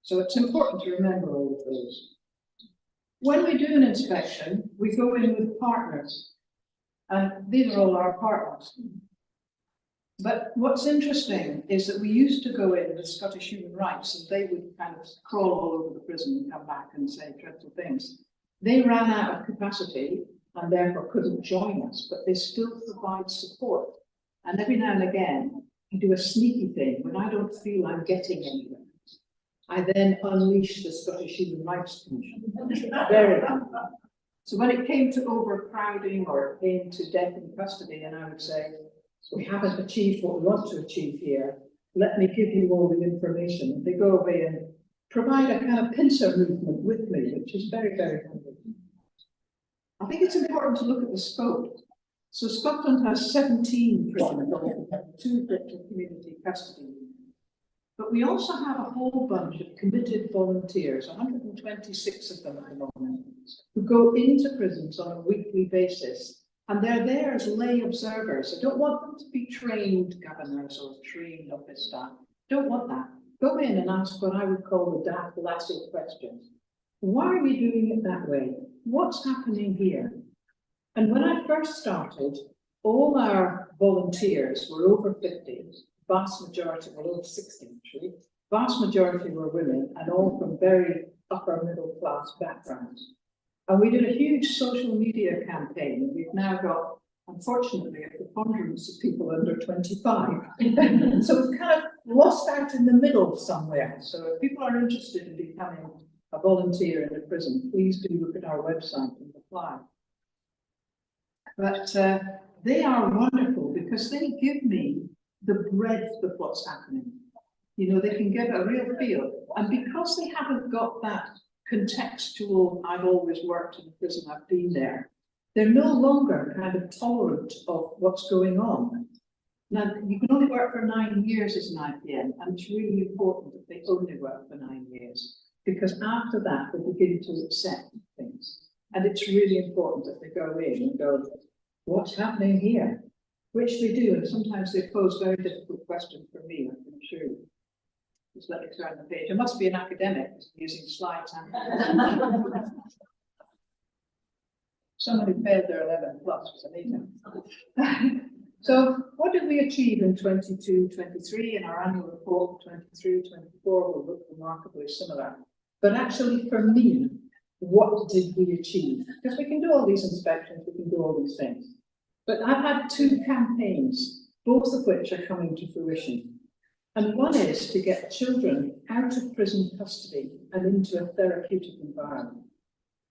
S12: So it's important to remember all of those. When we do an inspection, we go in with partners. And these are all our partners. But what's interesting is that we used to go in with Scottish Human Rights and they would kind of crawl all over the prison and come back and say dreadful things. They ran out of capacity and therefore couldn't join us, but they still provide support. And every now and again, I do a sneaky thing when I don't feel I'm getting anywhere. I then unleash the Scottish Human Rights Commission. Very good. So when it came to overcrowding or it came to death in custody, and I would say, we haven't achieved what we want to achieve here, let me give you all the information. And they go away and provide a kind of pincer movement with me, which is very, very handy. I think it's important to look at the scope. So Scotland has 17 prisons, 2 victim community custody. But we also have a whole bunch of committed volunteers, 126 of them at the moment, who go into prisons on a weekly basis. And they're there as lay observers. I don't want them to be trained governors or trained office staff. Don't want that. Go in and ask what I would call the daft lassie questions. Why are we doing it that way? What's happening here? And when I first started, all our volunteers were over 50, vast majority, well over 60 actually, vast majority were women and all from very upper middle class backgrounds. And we did a huge social media campaign, and we've now got, unfortunately, a preponderance of people under 25. So we've kind of lost out in the middle somewhere. So if people are interested in becoming a volunteer in a prison, please do look at our website and apply. But they are wonderful because they give me the breadth of what's happening. You know, they can give a real feel. And because they haven't got that contextual, I've always worked in a prison, I've been there, they're no longer kind of tolerant of what's going on. Now, you can only work for 9 years as an IPM, and it's really important that they only work for 9 years, because after that, they begin to accept things. And it's really important that they go in and go, what's happening here? Which they do, and sometimes they pose very difficult questions for me, I can assure you. Just let me turn the page. I must be an academic using slides. Somebody failed their 11 plus, was amazing. So what did we achieve in 22-23? In our annual report, 23-24 will look remarkably similar. But actually for me, what did we achieve? Because we can do all these inspections, we can do all these things. But I've had 2 campaigns, both of which are coming to fruition. And one is to get children out of prison custody and into a therapeutic environment.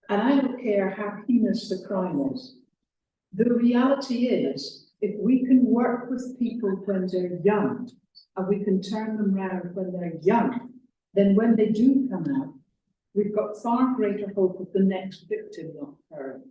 S12: And I don't care how heinous the crime is. The reality is, if we can work with people when they're young, and we can turn them around when they're young, then when they do come out, we've got far greater hope of the next victim not occurring.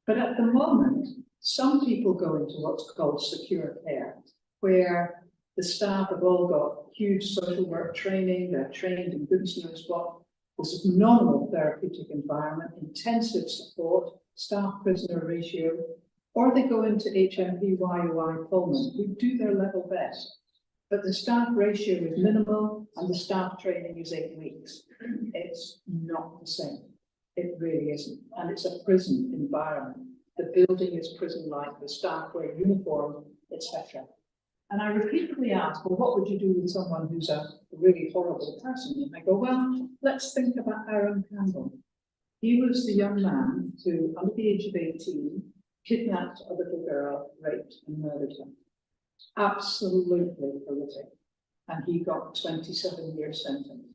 S12: But at the moment, some people go into what's called secure care, where the staff have all got huge social work training, they're trained in goodness knows what. There's a phenomenal therapeutic environment, intensive support, staff-prisoner ratio, or they go into HMP YOI Pullman, who do their level best. But the staff ratio is minimal and the staff training is 8 weeks. It's not the same. It really isn't. And it's a prison environment. The building is prison-like, the staff wear uniform, etc. And I repeatedly ask, well, what would you do with someone who's a really horrible person? And I go, well, let's think about Aaron Campbell. He was the young man who, under the age of 18, kidnapped a little girl, raped and murdered her. Absolutely horrific. And he got 27-year sentence.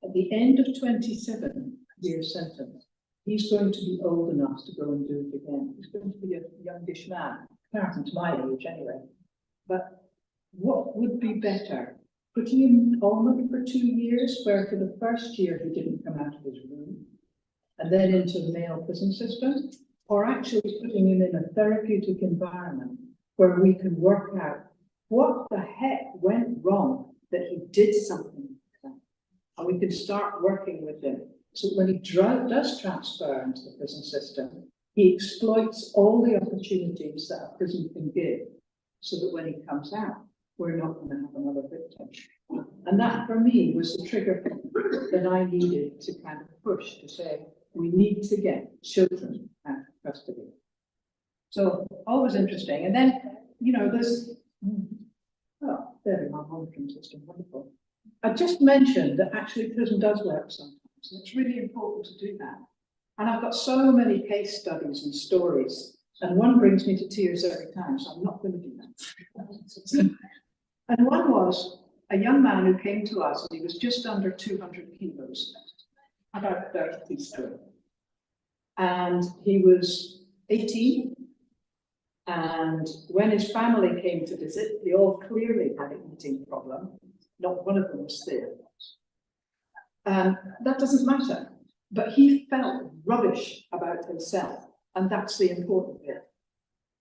S12: At the end of 27-year sentence, he's going to be old enough to go and do it again. He's going to be a youngish man, comparison to my age anyway. But what would be better? Putting him in Pullman for 2 years, where for the first year he didn't come out of his room, and then into the male prison system, or actually putting him in a therapeutic environment where we can work out what the heck went wrong that he did something like that. And we can start working with him. So when he does transfer into the prison system, he exploits all the opportunities that a prison can give, so that when he comes out, we're not going to have another victim. And that, for me, was the trigger that I needed to kind of push to say, we need to get children out of custody. So, always interesting. And then, you know, there's monitoring system, wonderful. I just mentioned that actually prison does work sometimes, and it's really important to do that. And I've got so many case studies and stories, and one brings me to tears every time, so I'm not going to do that. And one was a young man who came to us, and he was just under 200 kilos, about 32 stone. And he was 18. And when his family came to visit, they all clearly had an eating problem. Not one of them was thin. That doesn't matter. But he felt rubbish about himself. And that's the important bit.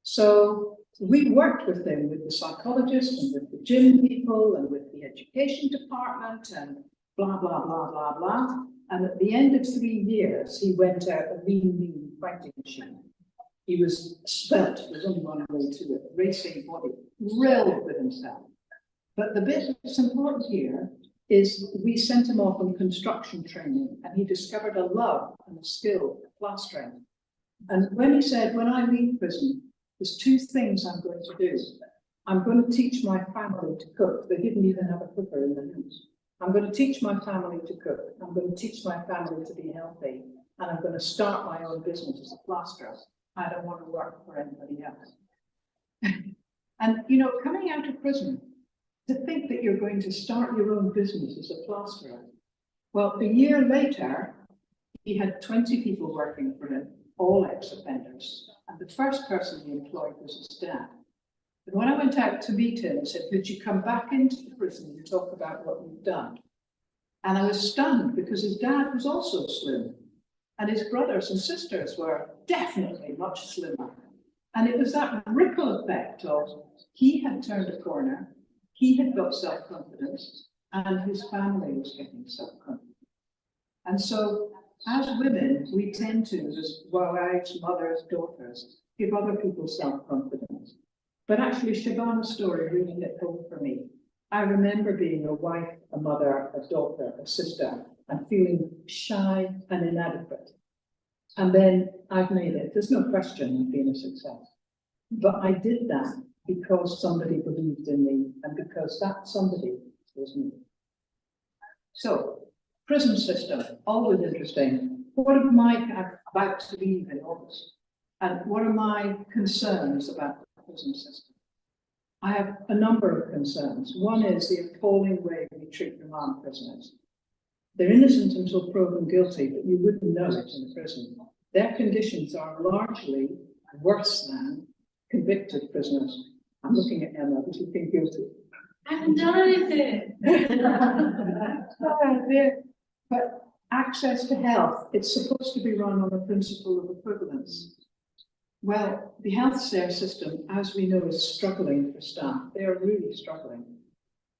S12: So we worked with him, with the psychologist and with the gym people and with the education department and blah, blah, blah, blah, blah. And at the end of 3 years, he went out a lean fighting machine. He was svelte, there's only one way to it, racing body, thrilled with himself. But the bit that's important here is we sent him off on construction training, and he discovered a love and a skill at plastering. And when he said, when I leave prison, there's 2 things I'm going to do. I'm going to teach my family to cook. They didn't even have a cooker in the house. I'm going to teach my family to cook. I'm going to teach my family to be healthy. And I'm going to start my own business as a plasterer. I don't want to work for anybody else. And, you know, coming out of prison, to think that you're going to start your own business as a plasterer. Well, a year later, he had 20 people working for him, all ex-offenders. And the first person he employed was his dad. And when I went out to meet him, I said, could you come back into the prison and talk about what you've done? And I was stunned because his dad was also slim. And his brothers and sisters were definitely much slimmer. And it was that ripple effect of he had turned a corner, he had got self-confidence, and his family was getting self-confidence. And so, as women, we tend to, as wives, mothers, daughters, give other people self-confidence. But actually, Shabana's story really hit home for me. I remember being a wife, a mother, a daughter, a sister, and feeling shy and inadequate. And then I've made it. There's no question I've been a success. But I did that because somebody believed in me and because that somebody was me. So, prison system, always interesting. What am I about to leave in August? And what are my concerns about the prison system? I have a number of concerns. One is the appalling way we treat remand prisoners. They're innocent until proven guilty, but you wouldn't know it in a prison. Their conditions are largely worse than convicted prisoners. I'm looking at Emma, who's been guilty.
S9: I haven't done anything.
S12: But access to health, it's supposed to be run on the principle of equivalence. Well, the healthcare system, as we know, is struggling for staff. They are really struggling.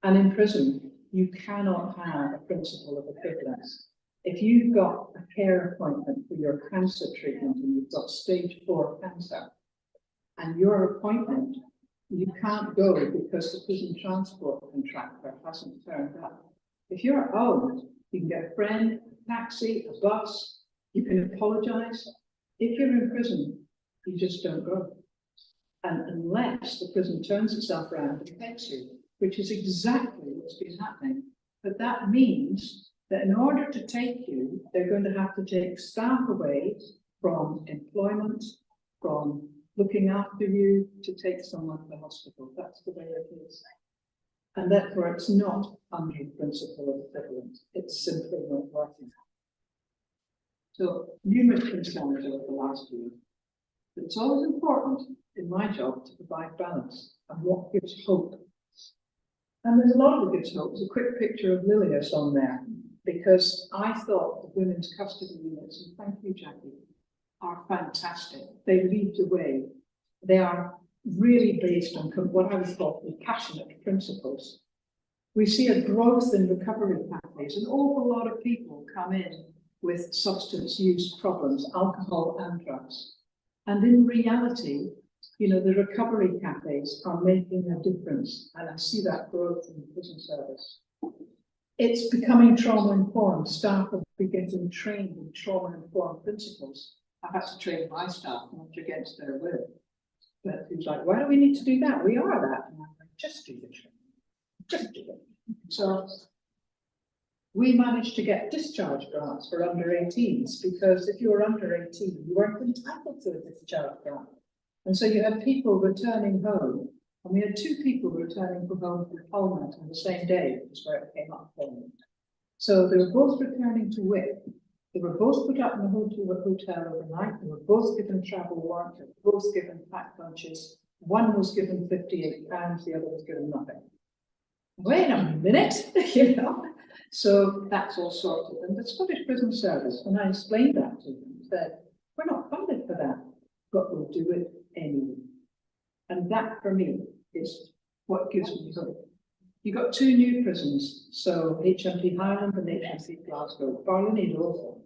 S12: And in prison, you cannot have a principle of equivalence. If you've got a care appointment for your cancer treatment and you've got stage 4 cancer, and your appointment, you can't go because the prison transport contractor hasn't turned up. If you're at home, you can get a friend, a taxi, a bus, you can apologize. If you're in prison, you just don't go. And unless the prison turns itself around and takes you, which is exactly what's been happening. But that means that in order to take you, they're going to have to take staff away from employment, from looking after you, to take someone to the hospital. That's the way it is. And therefore, it's not under the principle of equivalence. It's simply not working. So, numerous concerns over the last year. But it's always important in my job to provide balance and what gives hope. And there's a lot that gives hope. There's a quick picture of Lilius on there, because I thought the women's custody units, and thank you, Jackie, are fantastic. They lead the way. They are really based on what I would call compassionate principles. We see a growth in recovery pathways. An awful lot of people come in with substance use problems, alcohol and drugs. And in reality, you know, the recovery cafes are making a difference, and I see that growth in the prison service. It's becoming trauma-informed. Staff are getting trained in trauma-informed principles. I've had to train my staff, much against their will. But he was like, why do we need to do that? We are that. And I'm like, just do the training. So we managed to get discharge grants for under 18s, because if you were under 18, you weren't entitled to a discharge grant. And so you had people returning home, and we had 2 people returning from home from Parliament on the same day, which is where it came up from. So they were both returning to WIP. They were both put up in the hotel overnight. They were both given travel warrant. They were both given packed lunches. One was given £58, the other was given nothing. Wait a minute, you know. So that's all sorted. And the Scottish Prison Service, when I explained that to them, said, we're not funded for that, but we'll do it anyway. And that, for me, is what gives me hope. You've got 2 new prisons, so HMP Highland and HMP Glasgow, Barlinnie also.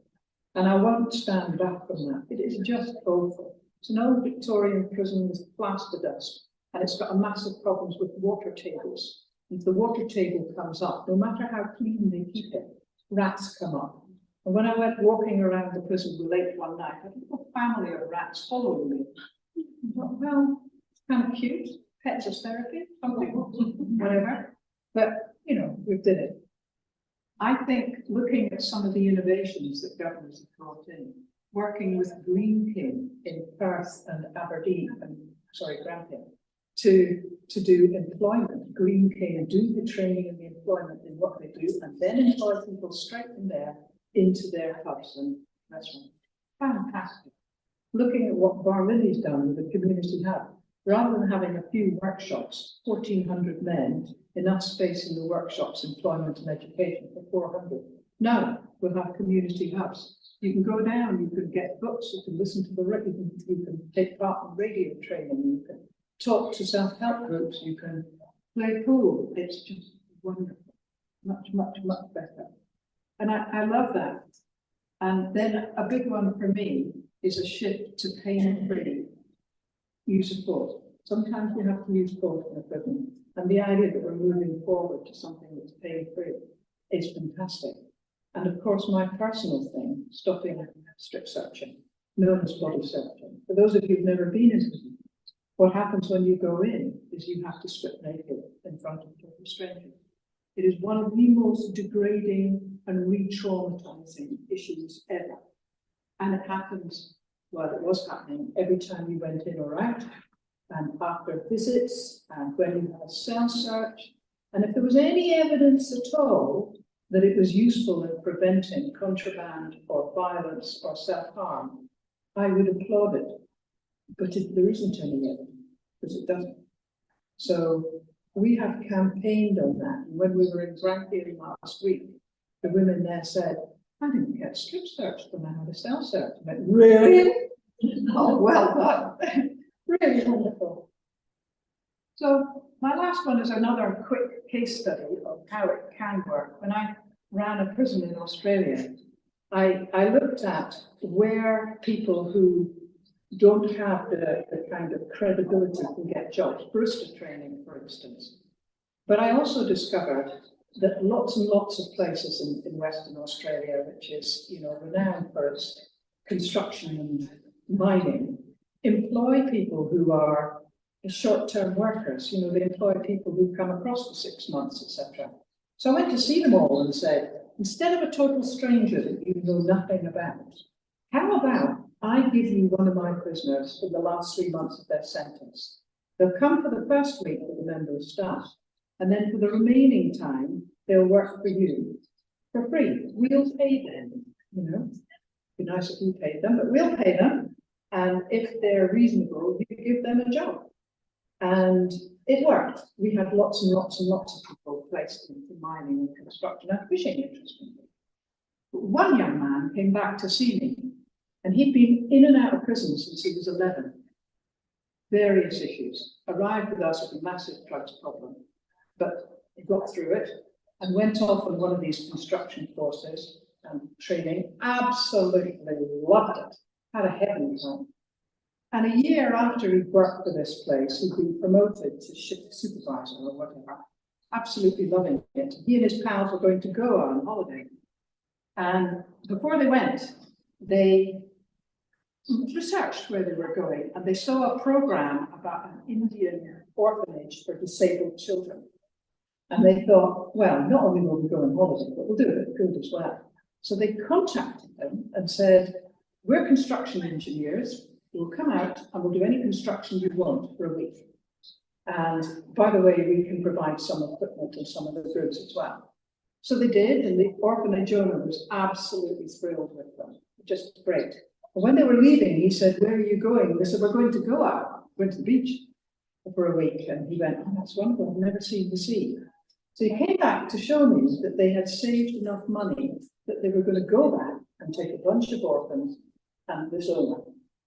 S12: And I won't stand back from that. It is just awful. It's an old Victorian prison with plaster dust, and it's got a massive problems with water tables. If the water table comes up, no matter how clean they keep it, rats come up. And when I went walking around the prison late one night, I had a little family of rats following me. I thought, well, it's kind of cute, pets as therapy, something, whatever. But, you know, we did it. I think looking at some of the innovations that governments have brought in, working with Green King in Perth and Aberdeen, Grampian, to do employment, Green King, and do the training and the employment in what they do, and then employ people straight from there into their hubs and restaurants. Fantastic. Looking at what Barlinnie's done with the community hub, rather than having a few workshops, 1,400 men, enough space in the workshops, employment and education for 400. Now we'll have community hubs. You can go down, you can get books, you can listen to the radio, you can take part in radio training, you can talk to self-help groups, you can play pool. It's just wonderful, much, much, much better. And I love that. And then a big one for me is a shift to pain-free use of force. Sometimes we have to use force in a prison. And the idea that we're moving forward to something that's pain-free is fantastic. And of course, my personal thing, stopping strip searching, known as body searching. For those of you who've never been in prison, what happens when you go in is you have to strip naked in front of total strangers. It is one of the most degrading and re-traumatizing issues ever. And it happens, well, it was happening every time you went in or out, and after visits, and when you had a cell search. And if there was any evidence at all that it was useful in preventing contraband or violence or self-harm, I would applaud it. But if there isn't any evidence, because it doesn't. So we have campaigned on that. And when we were in Grampian last week, the women there said, I didn't get strip searched when I had a cell search. I went, really? Oh, well done. Really wonderful. So my last one is another quick case study of how it can work. When I ran a prison in Australia, I looked at where people who don't have the kind of credibility can get jobs, barista training, for instance. But I also discovered that lots and lots of places in Western Australia, which is, you know, renowned for its construction and mining, employ people who are short-term workers. You know, they employ people who come across for 6 months, etc. So I went to see them all and said, instead of a total stranger that you know nothing about, how about I give you one of my prisoners in the last 3 months of their sentence? They'll come for the first week with a member of staff, and then for the remaining time, they'll work for you for free. We'll pay them, you know. It'd be nice if you paid them, but we'll pay them. And if they're reasonable, you give them a job. And it worked. We had lots and lots and lots of people placed into mining and construction and fishing, interestingly. But one young man came back to see me, and he'd been in and out of prison since he was 11. Various issues. Arrived with us with a massive drugs problem, but he got through it and went off on one of these construction courses and training. Absolutely loved it. Had a heavenly time. And a year after he'd worked for this place, he'd been promoted to shift supervisor or whatever. Absolutely loving it. He and his pals were going to go on holiday. And before they went, they researched where they were going, and they saw a program about an Indian orphanage for disabled children. And they thought, well, not only will we go on holiday, but we'll do it good as well. So they contacted them and said, we're construction engineers, we'll come out and we'll do any construction you want for a week. And by the way, we can provide some equipment and some of the goods as well. So they did, and the orphanage owner was absolutely thrilled with them, just great. And when they were leaving, he said, where are you going? And they said, we're going to go out, going to the beach for a week. And he went, oh, that's wonderful, I've never seen the sea. So he came back to show me that they had saved enough money that they were going to go back and take a bunch of orphans and this owner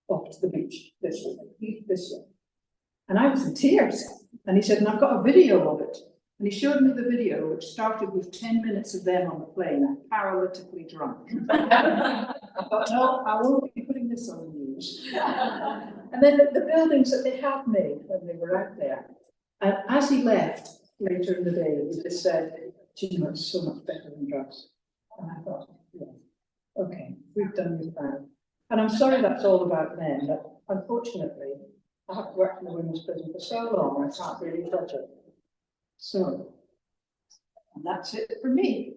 S12: off to the beach this year. And I was in tears. And he said, and I've got a video of it. And he showed me the video, which started with 10 minutes of them on the plane, paralytically drunk. I thought, no, I won't be putting this on the news. And then the buildings that they had made when they were out there. And as he left later in the day, he just said, gee, it's so much better than drugs. And I thought, yeah, okay, we've done you proud. And I'm sorry that's all about men, but unfortunately, I have worked in the women's prison for so long, I can't really judge it. So, and that's it for me.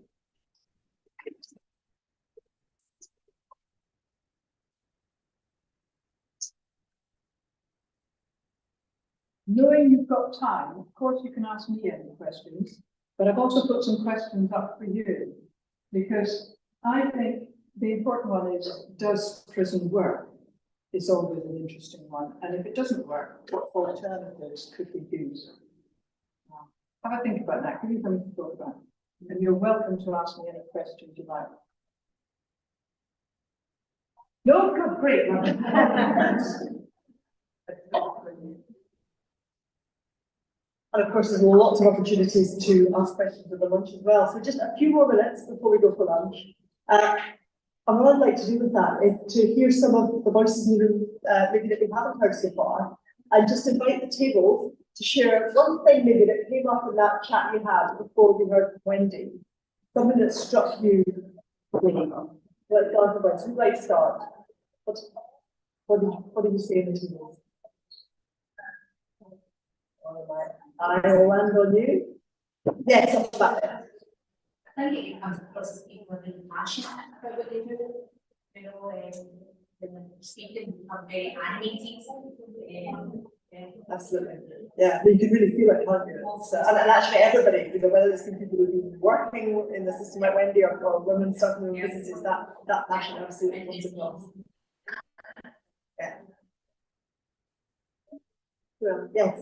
S12: Knowing you've got time, of course you can ask me any questions, but I've also put some questions up for you, because I think the important one is, does prison work? It's always an interesting one. And if it doesn't work, what alternatives could we use? Have a think about that. Give me something to talk about. And you're welcome to ask me any questions you like. No, good, great.
S3: And of course, there's lots of opportunities to ask questions at the lunch as well. So just a few more minutes before we go for lunch. And what I'd like to do with that is to hear some of the voices in the room, maybe that we haven't heard so far, and just invite the tables to share one thing maybe that came up in that chat you had before we heard from Wendy, something that struck you. Let's start with Wendy. Who'd like to start? What did you say in the tables? I will land on you. Yes, I'm back there.
S10: I think it becomes a process of people being passionate about what they do. You know, when speaking become very animated.
S3: Absolutely. Yeah, you can really feel it, can't you? And actually everybody, you know, whether it's people who've been working in the system like Wendy or women starting their businesses, that passion absolutely comes across. Yeah. Well, yes.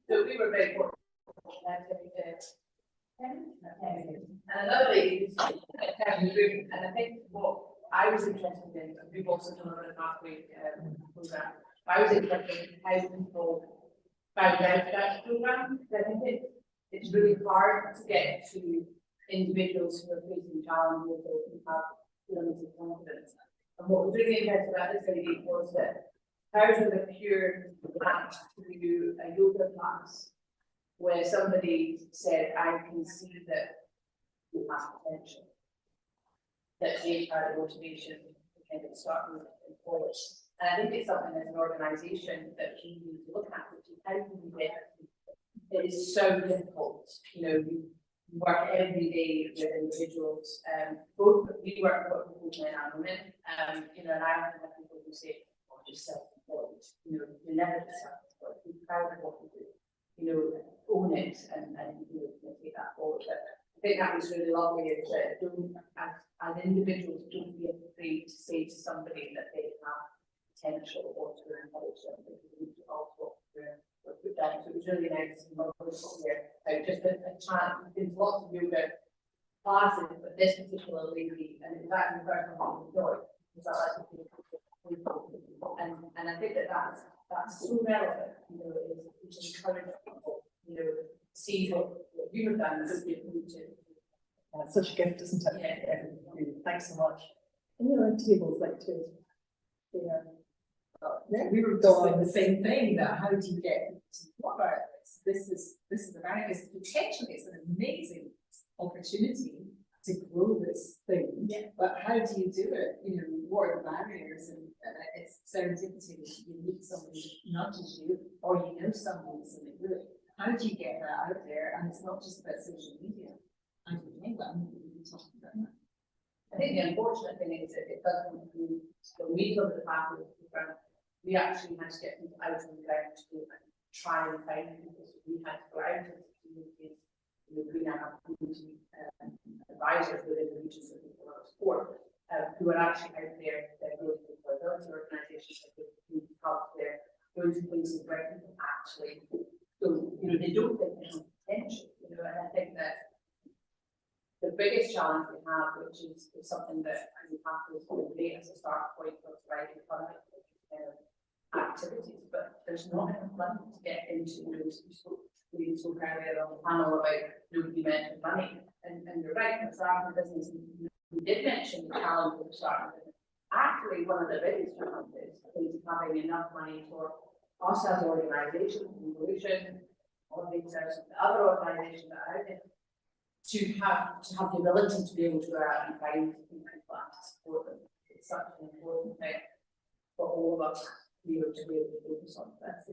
S10: So we were very fortunate. And another lady who's in the room, and I think what I was interested in, and we've also done a pathway program, I was interested in how people found out that program. I think it's really hard to get to individuals who are facing challenges or who have limited confidence. And what was really interesting about this lady was that hers was a pure match to a yoga class where somebody said, I can see that you have potential, that they've had a motivation to kind of start moving forward. And I think it's something as an organisation that we need to look at, which is how do we get it is so difficult. You know, you work every day with individuals, both we work with men and women, you know, and I have people who say, oh, you're self-employed, you know, you're never just self-employed, be proud of what you do, you know, own it and you know, take that forward. But I think that was really lovely is that don't, as individuals, don't be afraid to say to somebody that they have potential or to encourage them, because we need to also put down. So it was really nice and lovely here. Just a chance, there's lots of yoga classes, but this particular lady, and in fact, the person I enjoyed, was I like to and I think that's so relevant, you know, it's encouraging people, you know, see what you have done as you to.
S3: It's such a gift, isn't it?
S10: Yeah.
S3: Thanks so much. Any other tables like to?
S13: Yeah, we were doing the same thing. That how do you get to what about this? This is about this potentially it's an amazing opportunity to grow this thing. Yeah. But how do you do it? You know, what are the barriers? And it's serendipity that you meet somebody nudges you, or you know somebody, so they do it. how do you get that out there? And it's not just about social media. I don't know, but I'm not even talking about that.
S10: I think the unfortunate thing is that it doesn't include the week of the family program. We actually had to get people out of the ground to try and find people. So we had to go out into the communities. We now have community advisors within the regions of people on sport who are actually out there. They're going to employability organisations, who help there, going to places where people actually don't, they don't think they have potential, and I think that the biggest challenge we have, which is something that I mean, happens great as a start point for providing economic activities, but there's not enough money to get into those. We spoke earlier on the panel about nobody mentioned money, and you're right, the starting business, we did mention the challenge of the starting business. Actually, one of the biggest challenges is having enough money for us as organisations, Evolution, all of these other organisations that are out there, to have the ability to be able to go out and find people to support them. It's such an important thing for all of us to be able to focus on that.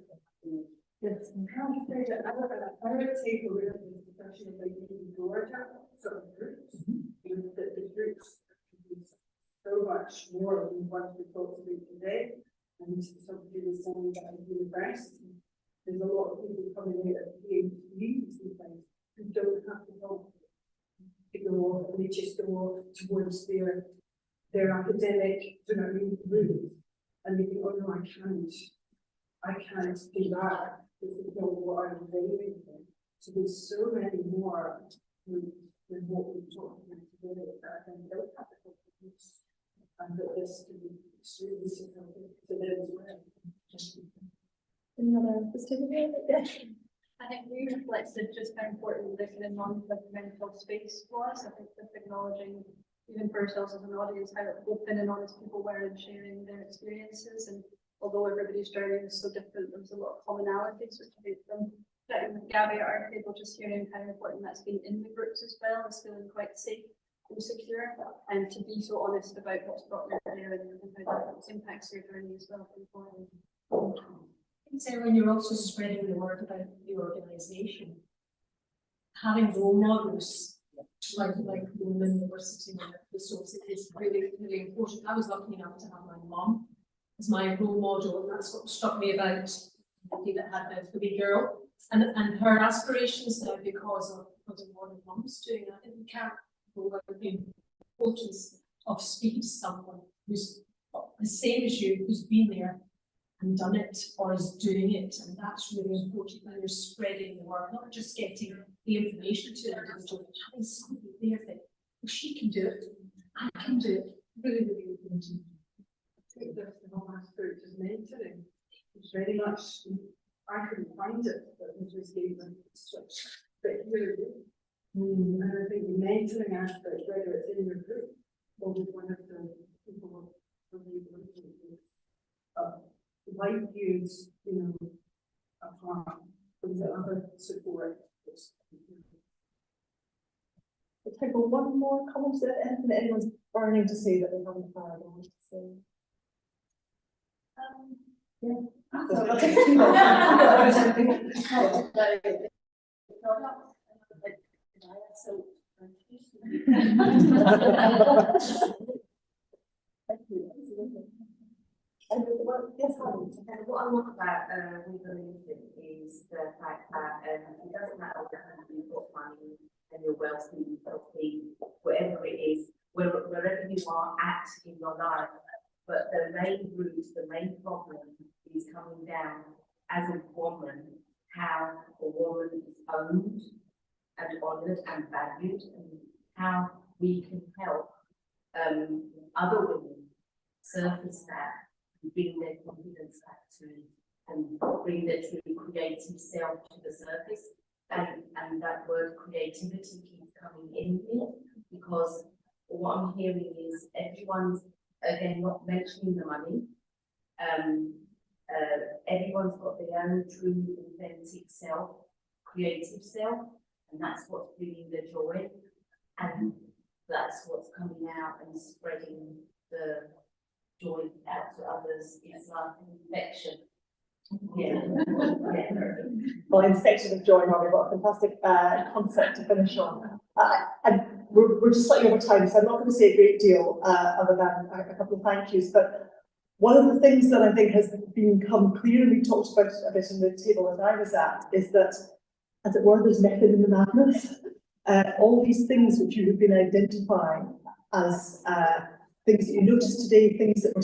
S5: Yes, and how to say that I would take a real discussion about using Georgia sort of groups. The groups so much more than what we talked about today. And somebody was saying that at university, there's a lot of people coming out of PhDs and things who don't have to help. Go off and they just go off towards their academic, route, and they think, oh no, I can't do that. This is not what I'm doing. So there's so many more than what we talked about today that I think they'll have to help us, and that this can be extremely significant to them as well.
S8: Any other specific?
S11: I think we reflected just how important the kind of non-governmental space was. I think just acknowledging, even for ourselves as an audience, how open and honest people were in sharing their experiences. And although everybody's journey is so different, there was a lot of commonalities which made them. Gabby at our table, just hearing how important that's been in the groups as well, is feeling quite safe and secure, and to be so honest about what's brought you there and how that impacts your journey as well.
S14: So when you're also spreading the word about the organisation, having role models like the Women University and the source is really, really important. I was lucky enough to have my mum as my role model, and that's what struck me about the that had a baby girl and her aspirations now because of what her mum's doing. I think we can't go about the importance of speaking to someone who's the same as you, who's been there and done it or is doing it, and that's really important when you're spreading the word, not just getting the information to an individual, but having somebody there that she can do it, I can do it. Really, really important.
S5: I think that's the whole aspect of mentoring. It's very much, I couldn't find it, but it was given such, but here it is. And I think the mentoring aspect, whether it's in your group or with one of the people from the university, life views, apart from the other support.
S3: I'll take one more comment that anyone's burning to say that they haven't heard or want to say. Yeah. I'll take 2
S10: What I love about Evolution is the fact that it doesn't matter whether you've got money and you're wealthy, whatever it is, wherever you are at in your life, but the main root, the main problem is coming down as a woman, how a woman is owned and honoured and valued, and how we can help other women surface that, bring their confidence back to, and bring their true creative self to the surface. And that word creativity keeps coming in here, because what I'm hearing is everyone's, again, not mentioning the money, everyone's got their own true authentic self, creative self, and that's what's bringing the joy, and that's what's coming out and spreading the joy out to others. It's like an infection,
S3: Yeah. Well, Inspection of Joy, now we've got a fantastic concept to finish on. And we're just slightly over time, so I'm not going to say a great deal other than a couple of thank yous. But one of the things that I think has become clear, and we talked about it a bit on the table that I was at, is that, as it were, there's method in the madness. All these things which you have been identifying as things that you noticed today, things that were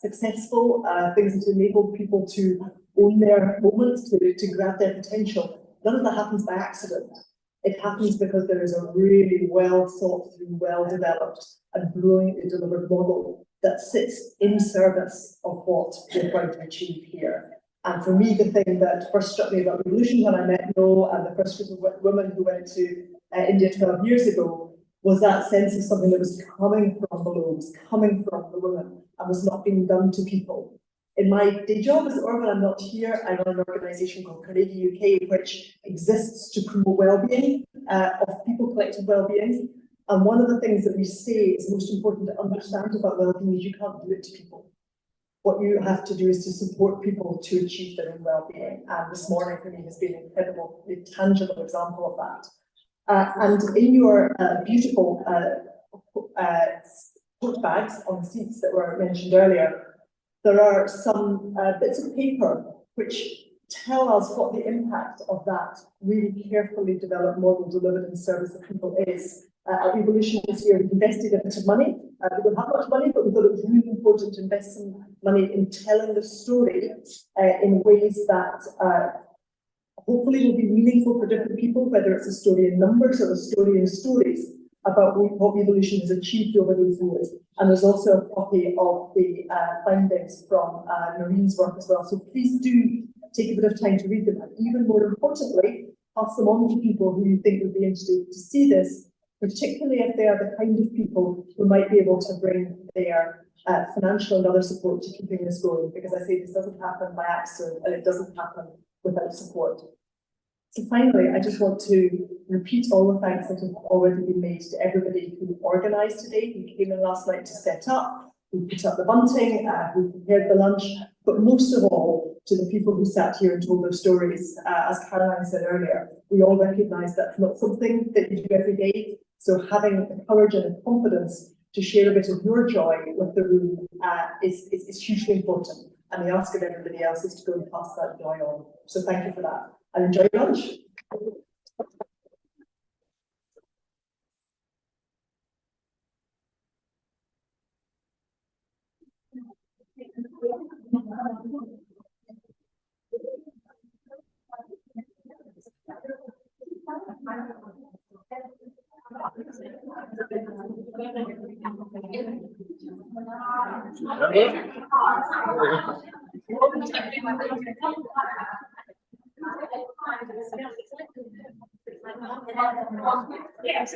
S3: successful, things that enabled people to own their moments, to grab their potential. None of that happens by accident. It happens because there is a really well thought through, well developed and brilliantly delivered model that sits in service of what we're trying to achieve here. And for me, the thing that first struck me about Revolution when I met Noel and the first group of women who went to India 12 years ago was that sense of something that was coming from below, was coming from the women, and was not being done to people. In my day job, as it were, when I'm not here, I run an organisation called Carnegie UK, which exists to promote well-being of people, collective well-being. And one of the things that we say is most important to understand about well-being is you can't do it to people. What you have to do is to support people to achieve their own well-being. And this morning for me has been an incredible, tangible example of that. And in your beautiful tote bags on the seats that were mentioned earlier, there are some bits of paper which tell us what the impact of that really carefully developed model delivered in service of people is. At Revolution this year, we've invested a bit of money. We don't have much money, but we thought it was really important to invest some money in telling the story in ways that hopefully will be meaningful for different people, whether it's a story in numbers or a story in stories about what Revolution has achieved over those years. And there's also a copy of the findings from Noreen's work as well. So please do take a bit of time to read them. And even more importantly, pass them on to people who you think would be interested to see this, particularly if they are the kind of people who might be able to bring their financial and other support to keeping this going. Because I say this doesn't happen by accident, and it doesn't happen without support. So finally, I just want to repeat all the thanks that have already been made to everybody who organised today, who came in last night to set up, who put up the bunting, who prepared the lunch, but most of all, to the people who sat here and told their stories. As Caroline said earlier, we all recognise that's not something that you do every day. So having the courage and the confidence to share a bit of your joy with the room is hugely important. And the ask of everybody else is to go and pass that joy on. So thank you for that. And enjoy your lunch. Yes.